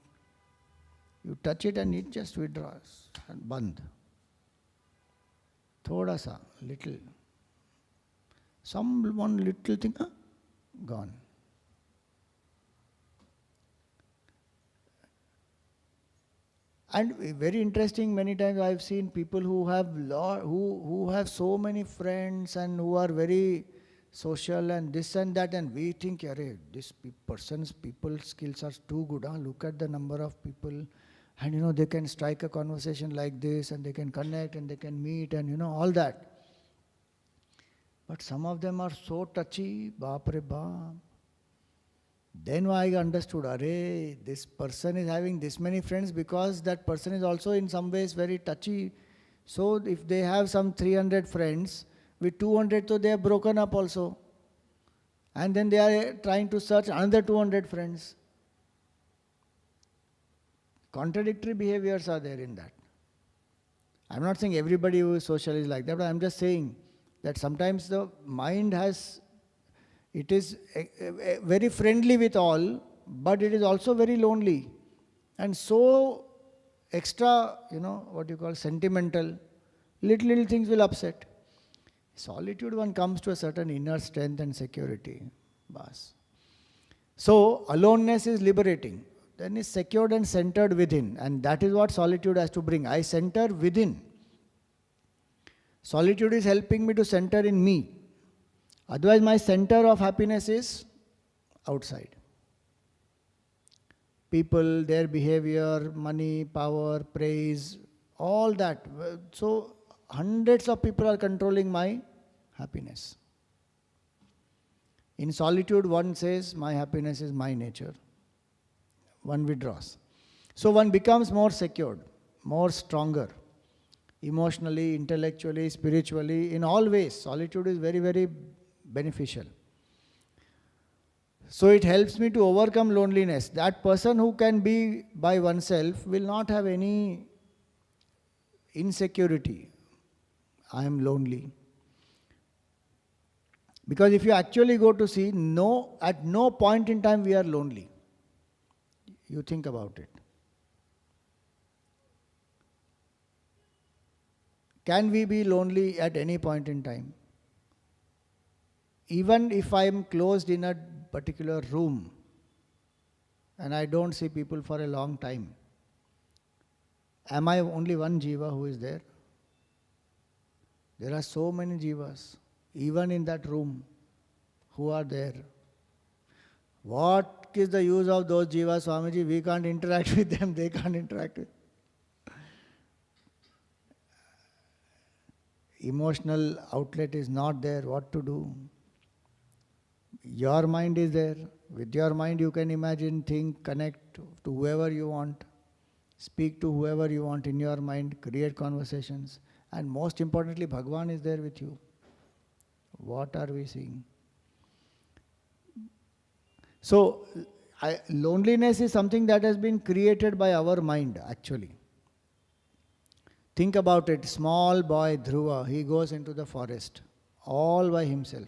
You touch it and it just withdraws and band. Thoda sa, little. Some one little thing, gone. And very interesting, many times I've seen people who have who have so many friends and who are very social and this and that, and we think, "Arey, this person's people skills are too good. Huh? Look at the number of people, and they can strike a conversation like this, and they can connect, and they can meet, and all that." But some of them are so touchy, baap re baap. Then I understood, array, this person is having this many friends because that person is also in some ways very touchy. So if they have some 300 friends, with 200 so they are broken up also. And then they are trying to search another 200 friends. Contradictory behaviors are there in that. I'm not saying everybody who is social is like that, but I'm just saying that sometimes the mind it is very friendly with all, but it is also very lonely. And so extra, what you call sentimental, little things will upset. Solitude, one comes to a certain inner strength and security. Bas. So aloneness is liberating. Then is secured and centered within. And that is what solitude has to bring. I center within. Solitude is helping me to center in me. Otherwise, my center of happiness is outside. People, their behavior, money, power, praise, all that. So, hundreds of people are controlling my happiness. In solitude, one says, my happiness is my nature. One withdraws. So, one becomes more secured, more stronger. Emotionally, intellectually, spiritually, in all ways. Solitude is very, very beneficial. So it helps me to overcome loneliness. That person who can be by oneself will not have any insecurity. I am lonely. Because if you actually go to see, at no point in time we are lonely. You think about it. Can we be lonely at any point in time? Even if I am closed in a particular room and I don't see people for a long time, am I only one jiva who is there? There are so many jivas, even in that room, who are there. What is the use of those jivas, Swamiji? We can't interact with them, they can't interact with. Emotional outlet is not there, what to do? Your mind is there. With your mind you can imagine, think, connect to whoever you want, speak to whoever you want in your mind, create conversations. And most importantly, Bhagwan is there with you. What are we seeing? So, loneliness is something that has been created by our mind actually. Think about it, small boy Dhruva, he goes into the forest all by himself.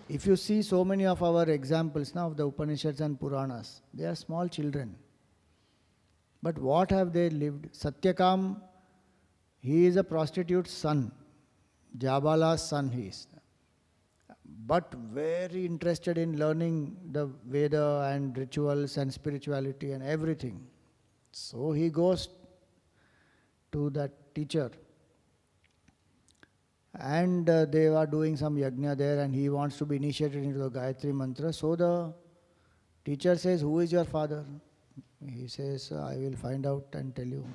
If you see so many of our examples now of the Upanishads and Puranas, they are small children. But what have they lived? Satyakam, he is a prostitute's son. Jabala's son he is. But very interested in learning the Veda and rituals and spirituality and everything. So he goes to that teacher. And they are doing some yajna there and he wants to be initiated into the Gayatri mantra. So the teacher says, who is your father? He says, I will find out and tell you.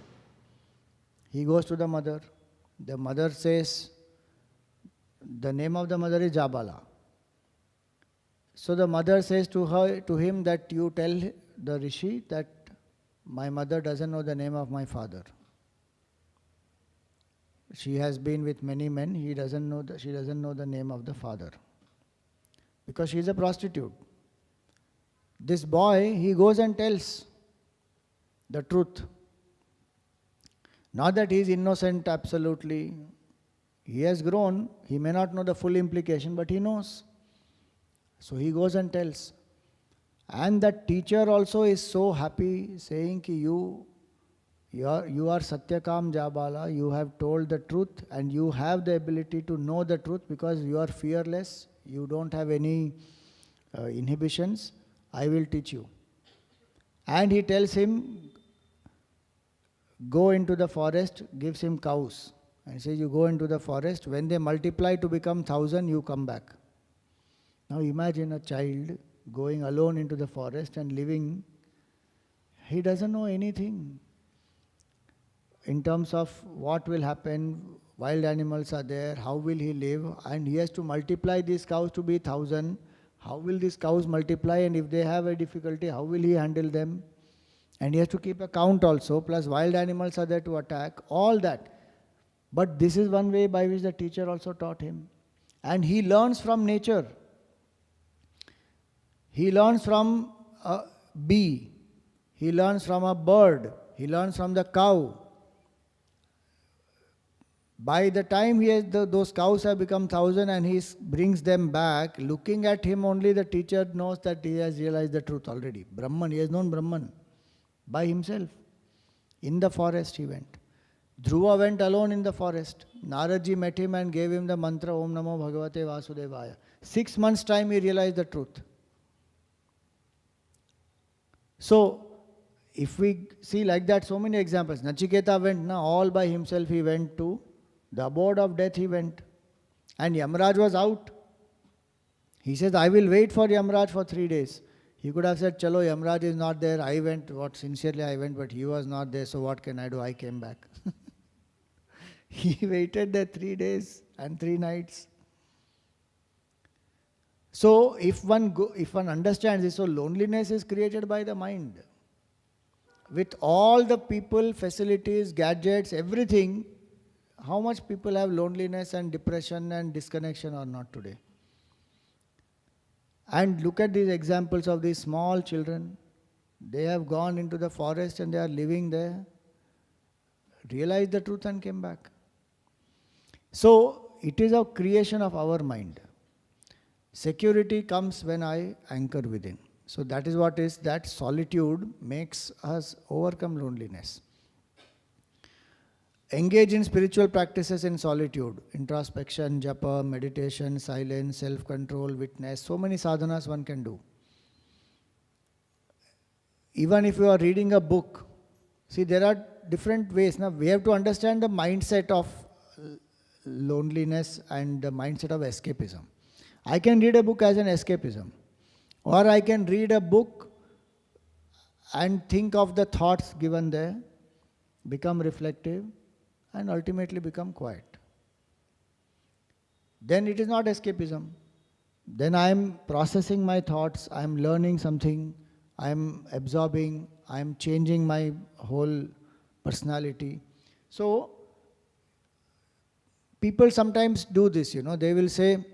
He goes to the mother. The mother says, the name of the mother is Jabala. So the mother says to him that you tell the Rishi that my mother doesn't know the name of my father. She has been with many men, she doesn't know the name of the father. Because she is a prostitute. This boy, he goes and tells the truth. Not that he is innocent absolutely. He has grown, he may not know the full implication, but he knows. So he goes and tells. And that teacher also is so happy, saying, you You are Satyakam Jabala, you have told the truth and you have the ability to know the truth because you are fearless, you don't have any inhibitions. I will teach you. And he tells him, go into the forest, gives him cows. And says, you go into the forest, when they multiply to become 1,000, you come back. Now imagine a child going alone into the forest and living. He doesn't know anything in terms of what will happen, wild animals are there, how will he live, and he has to multiply these cows to be 1,000. How will these cows multiply, and if they have a difficulty, how will he handle them? And he has to keep a count also, plus wild animals are there to attack, all that. But this is one way by which the teacher also taught him. And he learns from nature. He learns from a bee, he learns from a bird, he learns from the cow. By the time he has those cows have become 1,000 and he brings them back, looking at him only the teacher knows that he has realized the truth already. Brahman, he has known Brahman by himself. In the forest he went. Dhruva went alone in the forest. Naradji met him and gave him the mantra Om Namo Bhagavate Vasudevaya. 6 months time he realized the truth. So, if we see like that, so many examples. Nachiketa went, all by himself he went to the abode of death he went. And Yamraj was out. He says, I will wait for Yamraj for 3 days. He could have said, Chalo, Yamraj is not there. I went, sincerely I went, but he was not there, so what can I do? I came back. He waited there 3 days and 3 nights. So, if one understands this, so loneliness is created by the mind. With all the people, facilities, gadgets, everything, how much people have loneliness and depression and disconnection or not today? And look at these examples of these small children. They have gone into the forest and they are living there, realized the truth and came back. So, it is a creation of our mind. Security comes when I anchor within. So that is what is that solitude makes us overcome loneliness. Engage in spiritual practices in solitude. Introspection, japa, meditation, silence, self-control, witness. So many sadhanas one can do. Even if you are reading a book, see there are different ways. Now we have to understand the mindset of loneliness and the mindset of escapism. I can read a book as an escapism. Or I can read a book and think of the thoughts given there, become reflective, and ultimately become quiet. Then it is not escapism. Then I am processing my thoughts, I am learning something, I am absorbing, I am changing my whole personality. So, people sometimes do this, they will say,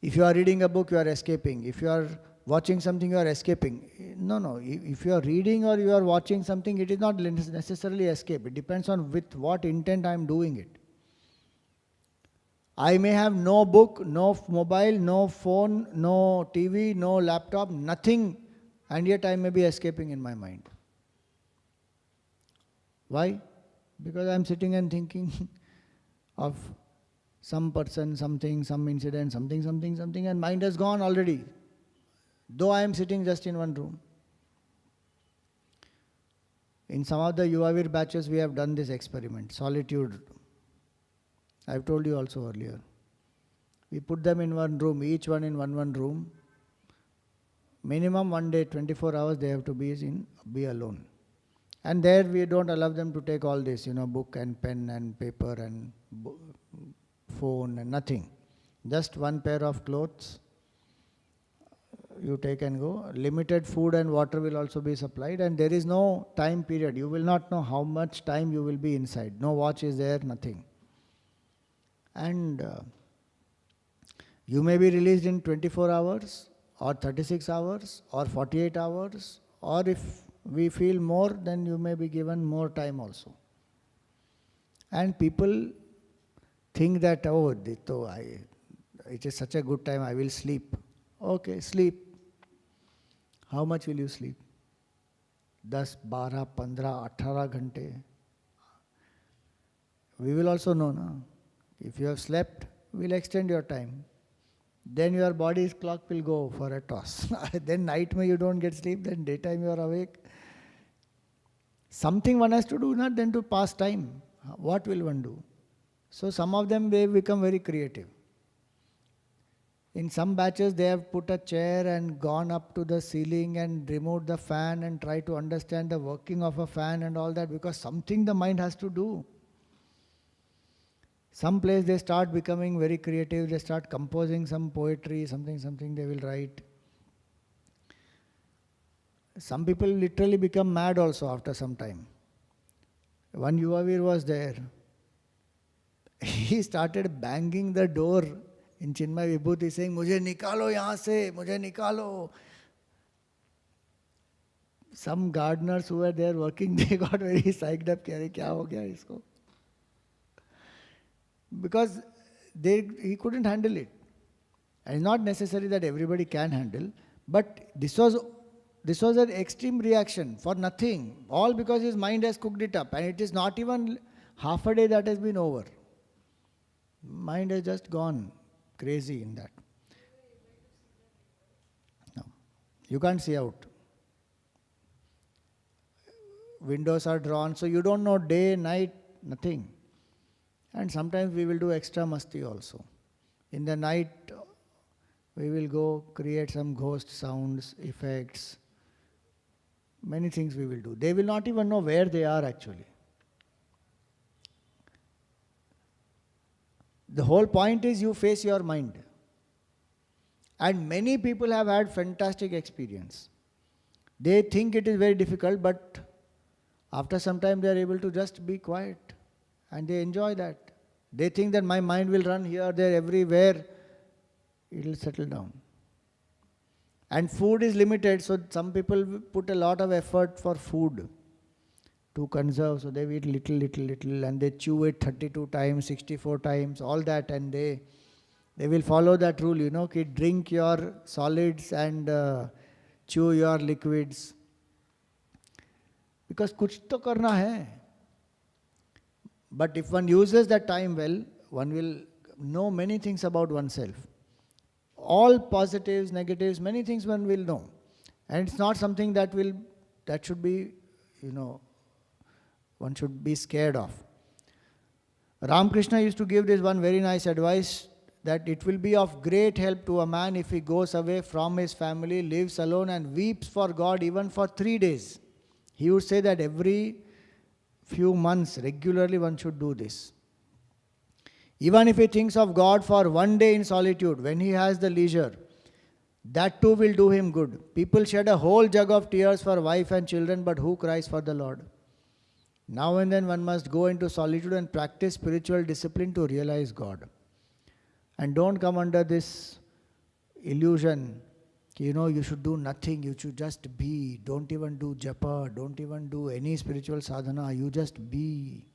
if you are reading a book, you are escaping. If you are watching something, you are escaping. No. If you are reading or you are watching something, it is not necessarily escape. It depends on with what intent I am doing it. I may have no book, no mobile, no phone, no TV, no laptop, nothing, and yet I may be escaping in my mind. Why? Because I am sitting and thinking of some person, something, some incident, something, and mind has gone already. Though I am sitting just in one room. In some of the Yuvavir batches, we have done this experiment, solitude. I have told you also earlier. We put them in one room, each one in one room. Minimum one day, 24 hours, they have to be alone. And there we don't allow them to take all this, book and pen and paper and phone and nothing. Just one pair of clothes you take and go. Limited food and water will also be supplied, and there is no time period. You will not know how much time you will be inside. No watch is there, nothing. And you may be released in 24 hours or 36 hours or 48 hours, or if we feel more, then you may be given more time also. And people think that, it is such a good time, I will sleep. Okay, sleep. How much will you sleep? 10, 12, 15, 18 घंटे. We will also know, na? If you have slept, we'll extend your time. Then your body's clock will go for a toss. Then night mein you don't get sleep, then daytime you are awake. Something one has to do, not then to pass time. What will one do? So some of them, they become very creative. In some batches, they have put a chair and gone up to the ceiling and removed the fan and tried to understand the working of a fan and all that, because something the mind has to do. Some place they start becoming very creative, they start composing some poetry, something they will write. Some people literally become mad also after some time. One Yuvavir was there. He started banging the door in Chinmay Vibhuti saying, "Mujhe nikalo yahan se, mujhe nikalo." Some gardeners who were there working, they got very psyched up. Kya ho gaya isko? Because he couldn't handle it. And it's not necessary that everybody can handle, but this was an extreme reaction for nothing, all because his mind has cooked it up, and it is not even half a day that has been over. Mind has just gone crazy in that. No, you can't see out. Windows are drawn, so you don't know day, night, nothing. And sometimes we will do extra masti also. In the night, we will go create some ghost sounds, effects. Many things we will do. They will not even know where they are actually. The whole point is you face your mind. And many people have had fantastic experience. They think it is very difficult, but after some time they are able to just be quiet. And they enjoy that. They think that my mind will run here, there, everywhere. It will settle down. And food is limited, so some people put a lot of effort for food to conserve. So they eat little, and they chew it 32 times, 64 times, all that, and they will follow that rule, ki drink your solids and chew your liquids. Because kuch to karna hai. But if one uses that time well, one will know many things about oneself. All positives, negatives, many things one will know. And it's not something that should be, one should be scared of. Ramakrishna used to give this one very nice advice, that it will be of great help to a man if he goes away from his family, lives alone and weeps for God even for 3 days. He would say that every few months, regularly one should do this. Even if he thinks of God for 1 day in solitude, when he has the leisure, that too will do him good. People shed a whole jug of tears for wife and children, but who cries for the Lord? Now and then one must go into solitude and practice spiritual discipline to realize God. And don't come under this illusion, you should do nothing, you should just be. Don't even do japa, don't even do any spiritual sadhana, you just be.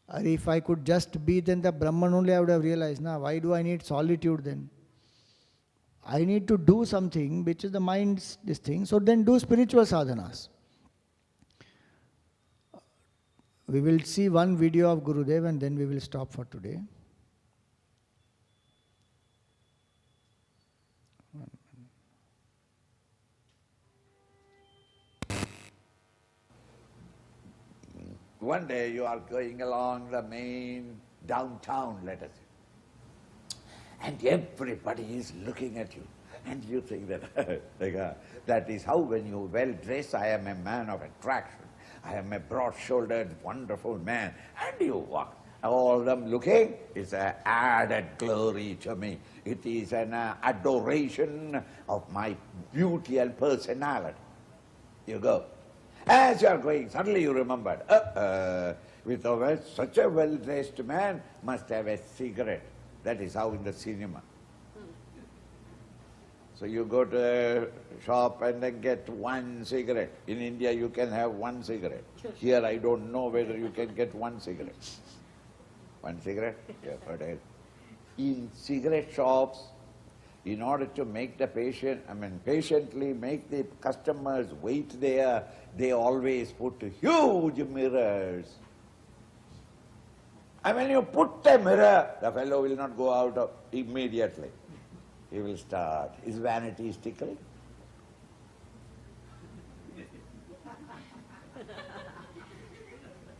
Or if I could just be, then the Brahman only I would have realized, why do I need solitude then? I need to do something which is the mind's this thing, so then do spiritual sadhanas. We will see one video of Gurudev and then we will stop for today. One day you are going along the main downtown, let us say, and everybody is looking at you, and you think that that is how when you well dress, I am a man of attraction, I am a broad-shouldered, wonderful man, and you walk. All of them looking, it's an added glory to me. It is an adoration of my beauty and personality. You go. As you are going, suddenly you remembered, such a well-dressed man must have a cigarette. That is how in the cinema. So you go to a shop and then get one cigarette. In India you can have one cigarette. Here I don't know whether you can get one cigarette. One cigarette? Yeah, but in cigarette shops, in order to make the patiently make the customers wait there, they always put huge mirrors. And when you put a mirror, the fellow will not go out immediately. He will start. His vanity is tickling.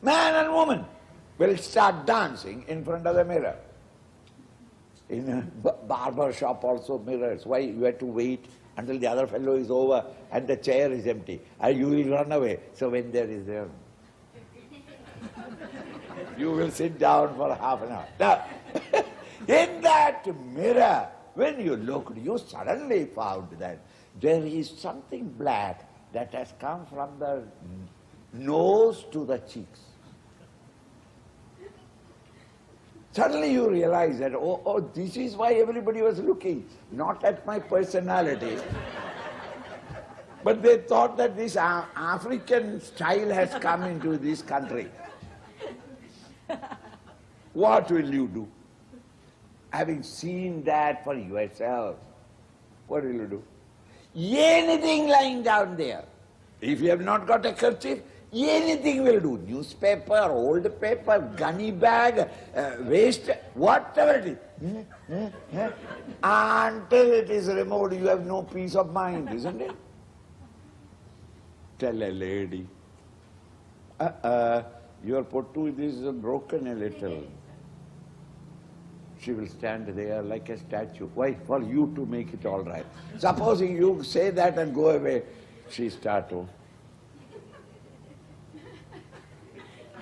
Man and woman will start dancing in front of the mirror. In a barber shop also mirrors. Why? You have to wait until the other fellow is over and the chair is empty. And you will run away. So when there is there, you will sit down for half an hour. Now, in that mirror, when you looked, you suddenly found that there is something black that has come from the nose to the cheeks. Suddenly you realize that, oh, this is why everybody was looking, not at my personality, but they thought that this African style has come into this country. What will you do? Having seen that for yourself, what will you do? Anything lying down there. If you have not got a kerchief, anything will do. Newspaper, old paper, gunny bag, waste, whatever it is. Until it is removed, you have no peace of mind, isn't it? Tell a lady, your pottu is broken a little. She will stand there like a statue. Why? For you to make it all right. Supposing you say that and go away, she starts to.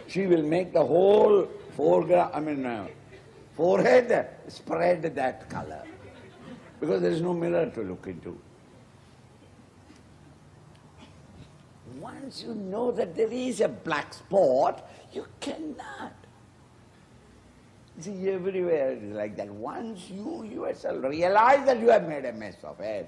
She will make the whole forehead spread that color. Because there is no mirror to look into. Once you know that there is a black spot, you cannot. See, everywhere it is like that. Once you yourself realize that you have made a mess of it,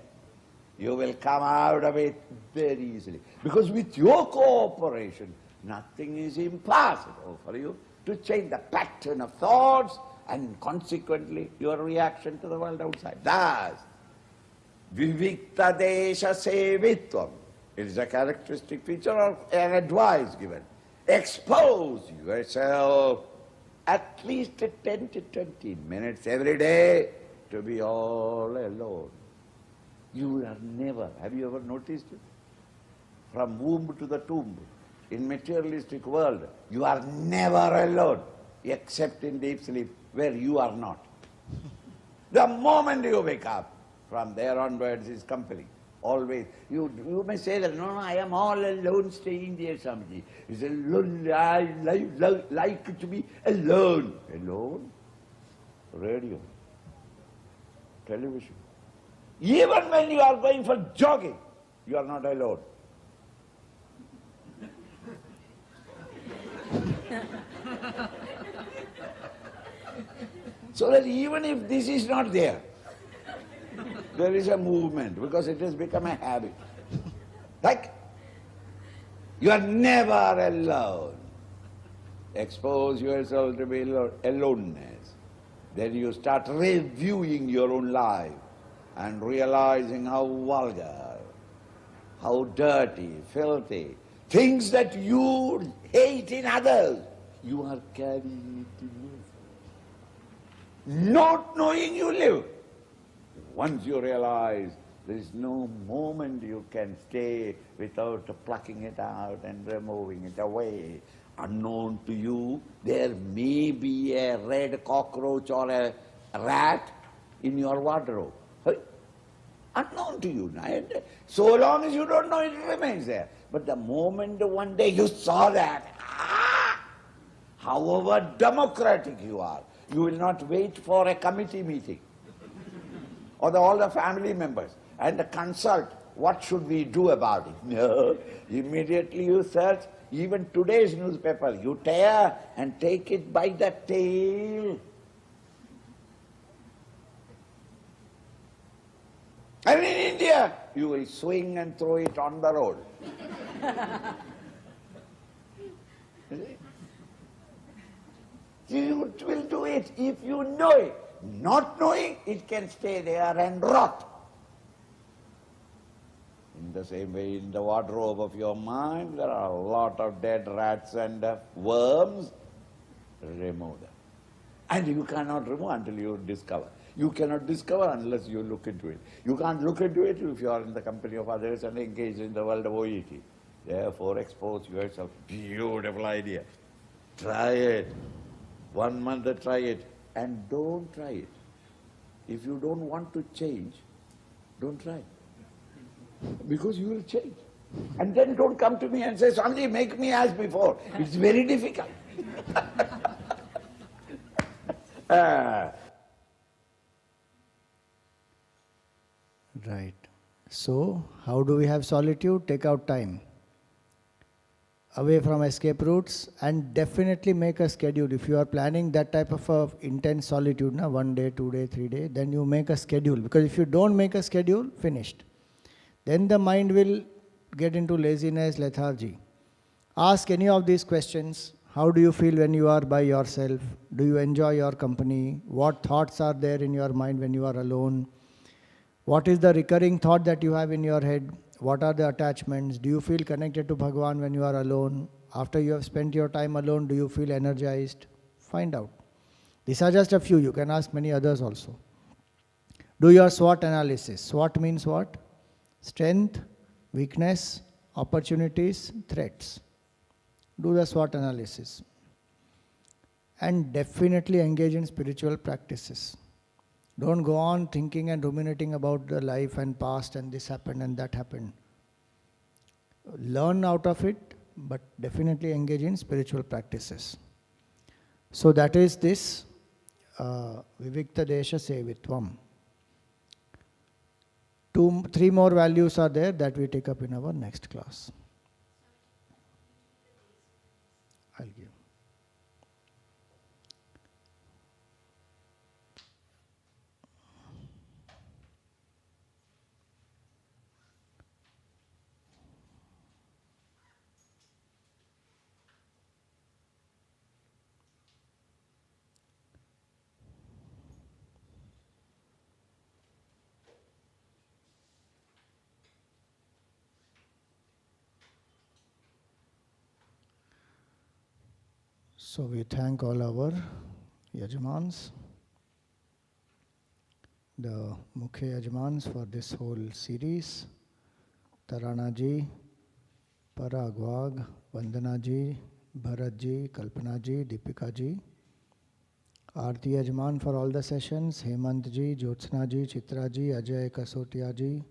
you will come out of it very easily. Because with your cooperation, nothing is impossible for you to change the pattern of thoughts and consequently your reaction to the world outside. Thus, vivikta desha sevitvam. It is a characteristic feature of an advice given. Expose yourself at least 10 to 20 minutes every day to be all alone. You are never, have you ever noticed it? From womb to the tomb, in materialistic world, you are never alone, except in deep sleep, where you are not. The moment you wake up, from there onwards is company. Always. You may say that, no, I am all alone staying there, Swamiji. It's alone, I like to be alone. Alone? Radio, television. Even when you are going for jogging, you are not alone. So that even if this is not there, there is a movement because it has become a habit. Like, you are never alone. Expose yourself to be aloneness. Then you start reviewing your own life and realizing how vulgar, how dirty, filthy, things that you hate in others, you are carrying it in you. Not knowing you live. Once you realize there is no moment you can stay without plucking it out and removing it away. Unknown to you, there may be a red cockroach or a rat in your wardrobe. Unknown to you. And so long as you don't know, it remains there. But the moment one day you saw that, however democratic you are, you will not wait for a committee meeting or all the family members and consult what should we do about it. No, immediately you search. Even today's newspaper, you tear and take it by the tail. And in India, you will swing and throw it on the road. You will do it if you know it. not knowing, it can stay there and rot. In the same way, in the wardrobe of your mind, there are a lot of dead rats and worms. Remove them. And you cannot remove until you discover. You cannot discover unless you look into it. You can't look into it if you are in the company of others and engaged in the world of OET. Therefore, expose yourself. Beautiful idea. Try it. 1 month try it. And don't try it. If you don't want to change, don't try. Because you will change. And then don't come to me and say, Swamiji, make me as before. It's very difficult. Right. So, how do we have solitude? Take out time. Away from escape routes, and definitely make a schedule. If you are planning that type of intense solitude, 1 day, 2 day, 3 day, then you make a schedule. Because if you don't make a schedule, finished. Then the mind will get into laziness, lethargy. Ask any of these questions. How do you feel when you are by yourself? Do you enjoy your company? What thoughts are there in your mind when you are alone? What is the recurring thought that you have in your head? What are the attachments? Do you feel connected to Bhagavan when you are alone? After you have spent your time alone, do you feel energized? Find out. These are just a few. You can ask many others also. Do your SWOT analysis. SWOT means what? Strength, weakness, opportunities, threats. Do the SWOT analysis. And definitely engage in spiritual practices. Don't go on thinking and ruminating about the life and past and this happened and that happened. Learn out of it, but definitely engage in spiritual practices. So that is this Vivikta Desha Sevitvam. 3 more values are there that we take up in our next class. I'll give. So we thank all our Yajamans, the Mukhya Yajamans for this whole series. Tarana ji, Paragwag, Vandana ji, Bharat ji, Kalpana ji, Deepika ji. Aarti Yajman for all the sessions, Hemant ji, Jyotsna ji, Chitra ji, Ajay Kasotia ji,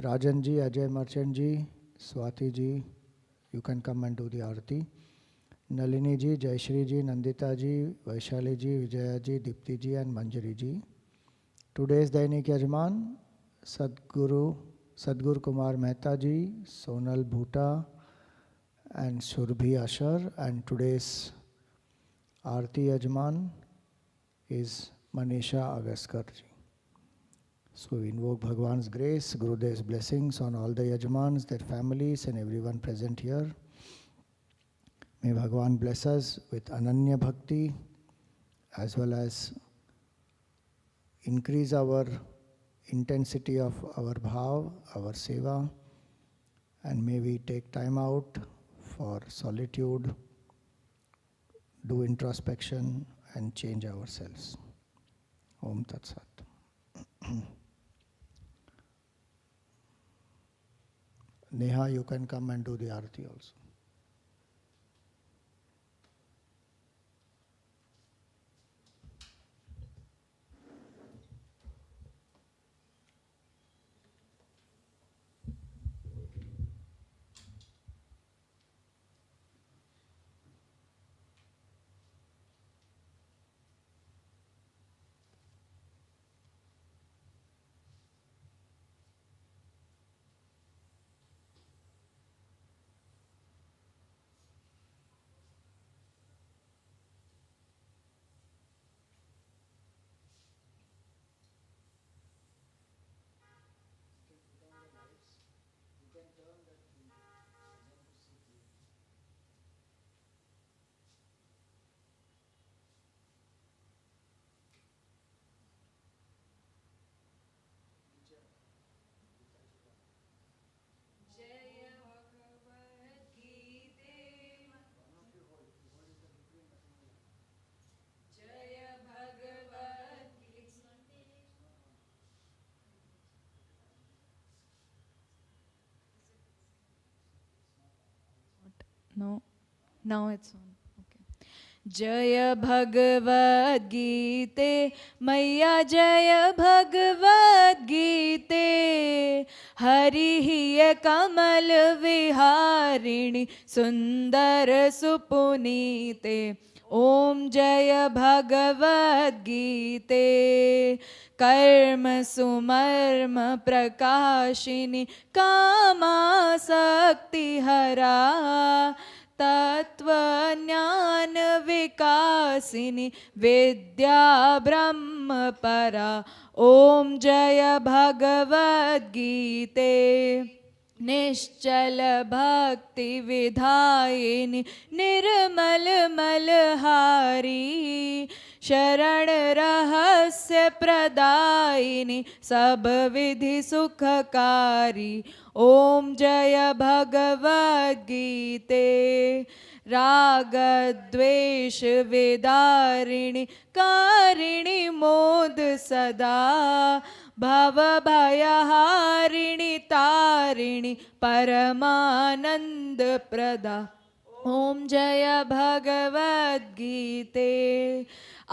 Rajan ji, Ajay Merchant ji, Swati ji, you can come and do the Aarti. Nalini ji, Jayashri ji, Nandita ji, Vaishali ji, Vijaya ji, Dipti ji and Manjari ji. Today's Dainik Yajman, Sadguru Kumar Mehta ji, Sonal Bhuta and Surbhi Ashar, and today's Aarti Yajman is Manisha Agaskar ji. So we invoke Bhagwan's grace, Gurudev's blessings on all the Yajmans, their families and everyone present here. May Bhagwan bless us with ananya bhakti as well as increase our intensity of our bhav, our seva, and may we take time out for solitude, do introspection and change ourselves. Om Tat Sat. Neha, you can come and do the Aarti also. No. Now it's on. Okay. जय भगवद गीते मैया जय भगवद गीते हरि ही कमल विहारिणी सुंदर सुपुनीते ओम जय भगवद गीते कर्म सुमर्म प्रकाशिनी कामासक्ति हरा तत्वज्ञान विकासिनी विद्या ब्रह्म परा ओम जय भगवद गीते निश्चल भक्ति विधायिनी निर्मल मलहारी शरण रहस्य प्रदायिनी सब विधि सुखकारी ओम जय भगवद गीते राग द्वेष विदारिणी कारिणी मोद सदा भव भयहारिणी तारिणी परमानंद प्रदा ओम जय भगवद गीते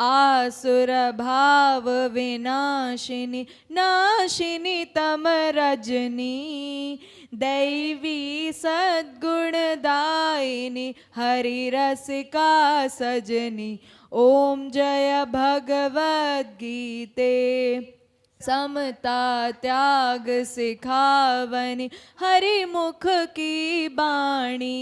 आसुर भाव विनाशिनी नाशिनी तम रजनी दैवी सद्गुणदायिनी हरि रसिका सजनी ओम जय भगवद गीते समता त्याग सिखावनी हरि मुख की बाणी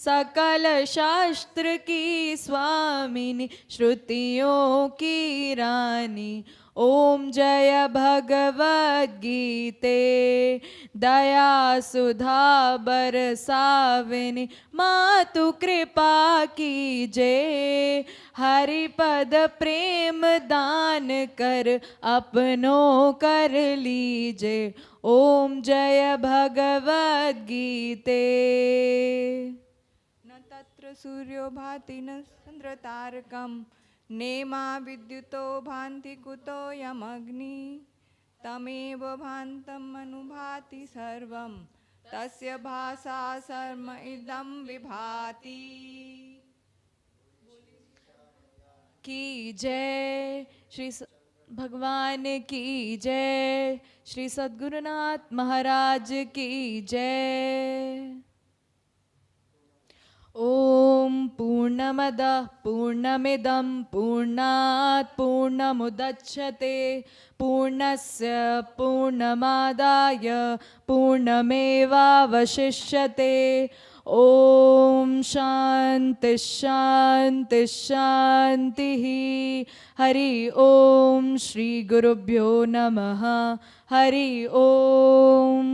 सकल शास्त्र की स्वामिनी श्रुतियों की रानी ओम जय भगवद गीते दया सुधा बरसाविनी मातु कृपा कीजे हरि पद प्रेम दान कर अपनों कर लीजे ओम जय भगवद गीते न तत्र सूर्यो भाति न चन्द्रतारकम् नेमा विद्युतो भान्ति कुतोऽयमग्नि तमेव भान्तम् अनुभाति सर्वं तस्य भासा सर्व इदं विभाति। की जय श्री भगवान की जय श्री सद्गुरुनाथ महाराज की जय। ओम पूर्णमदः पूर्णमिदं पूर्णात् पूर्णमुदच्यते पूर्णस्य पूर्णमादाय पूर्णमेवावशिष्यते ओम शांति शांति शांतिः हरि ओम श्री गुरुभ्यो नमः हरि ओम।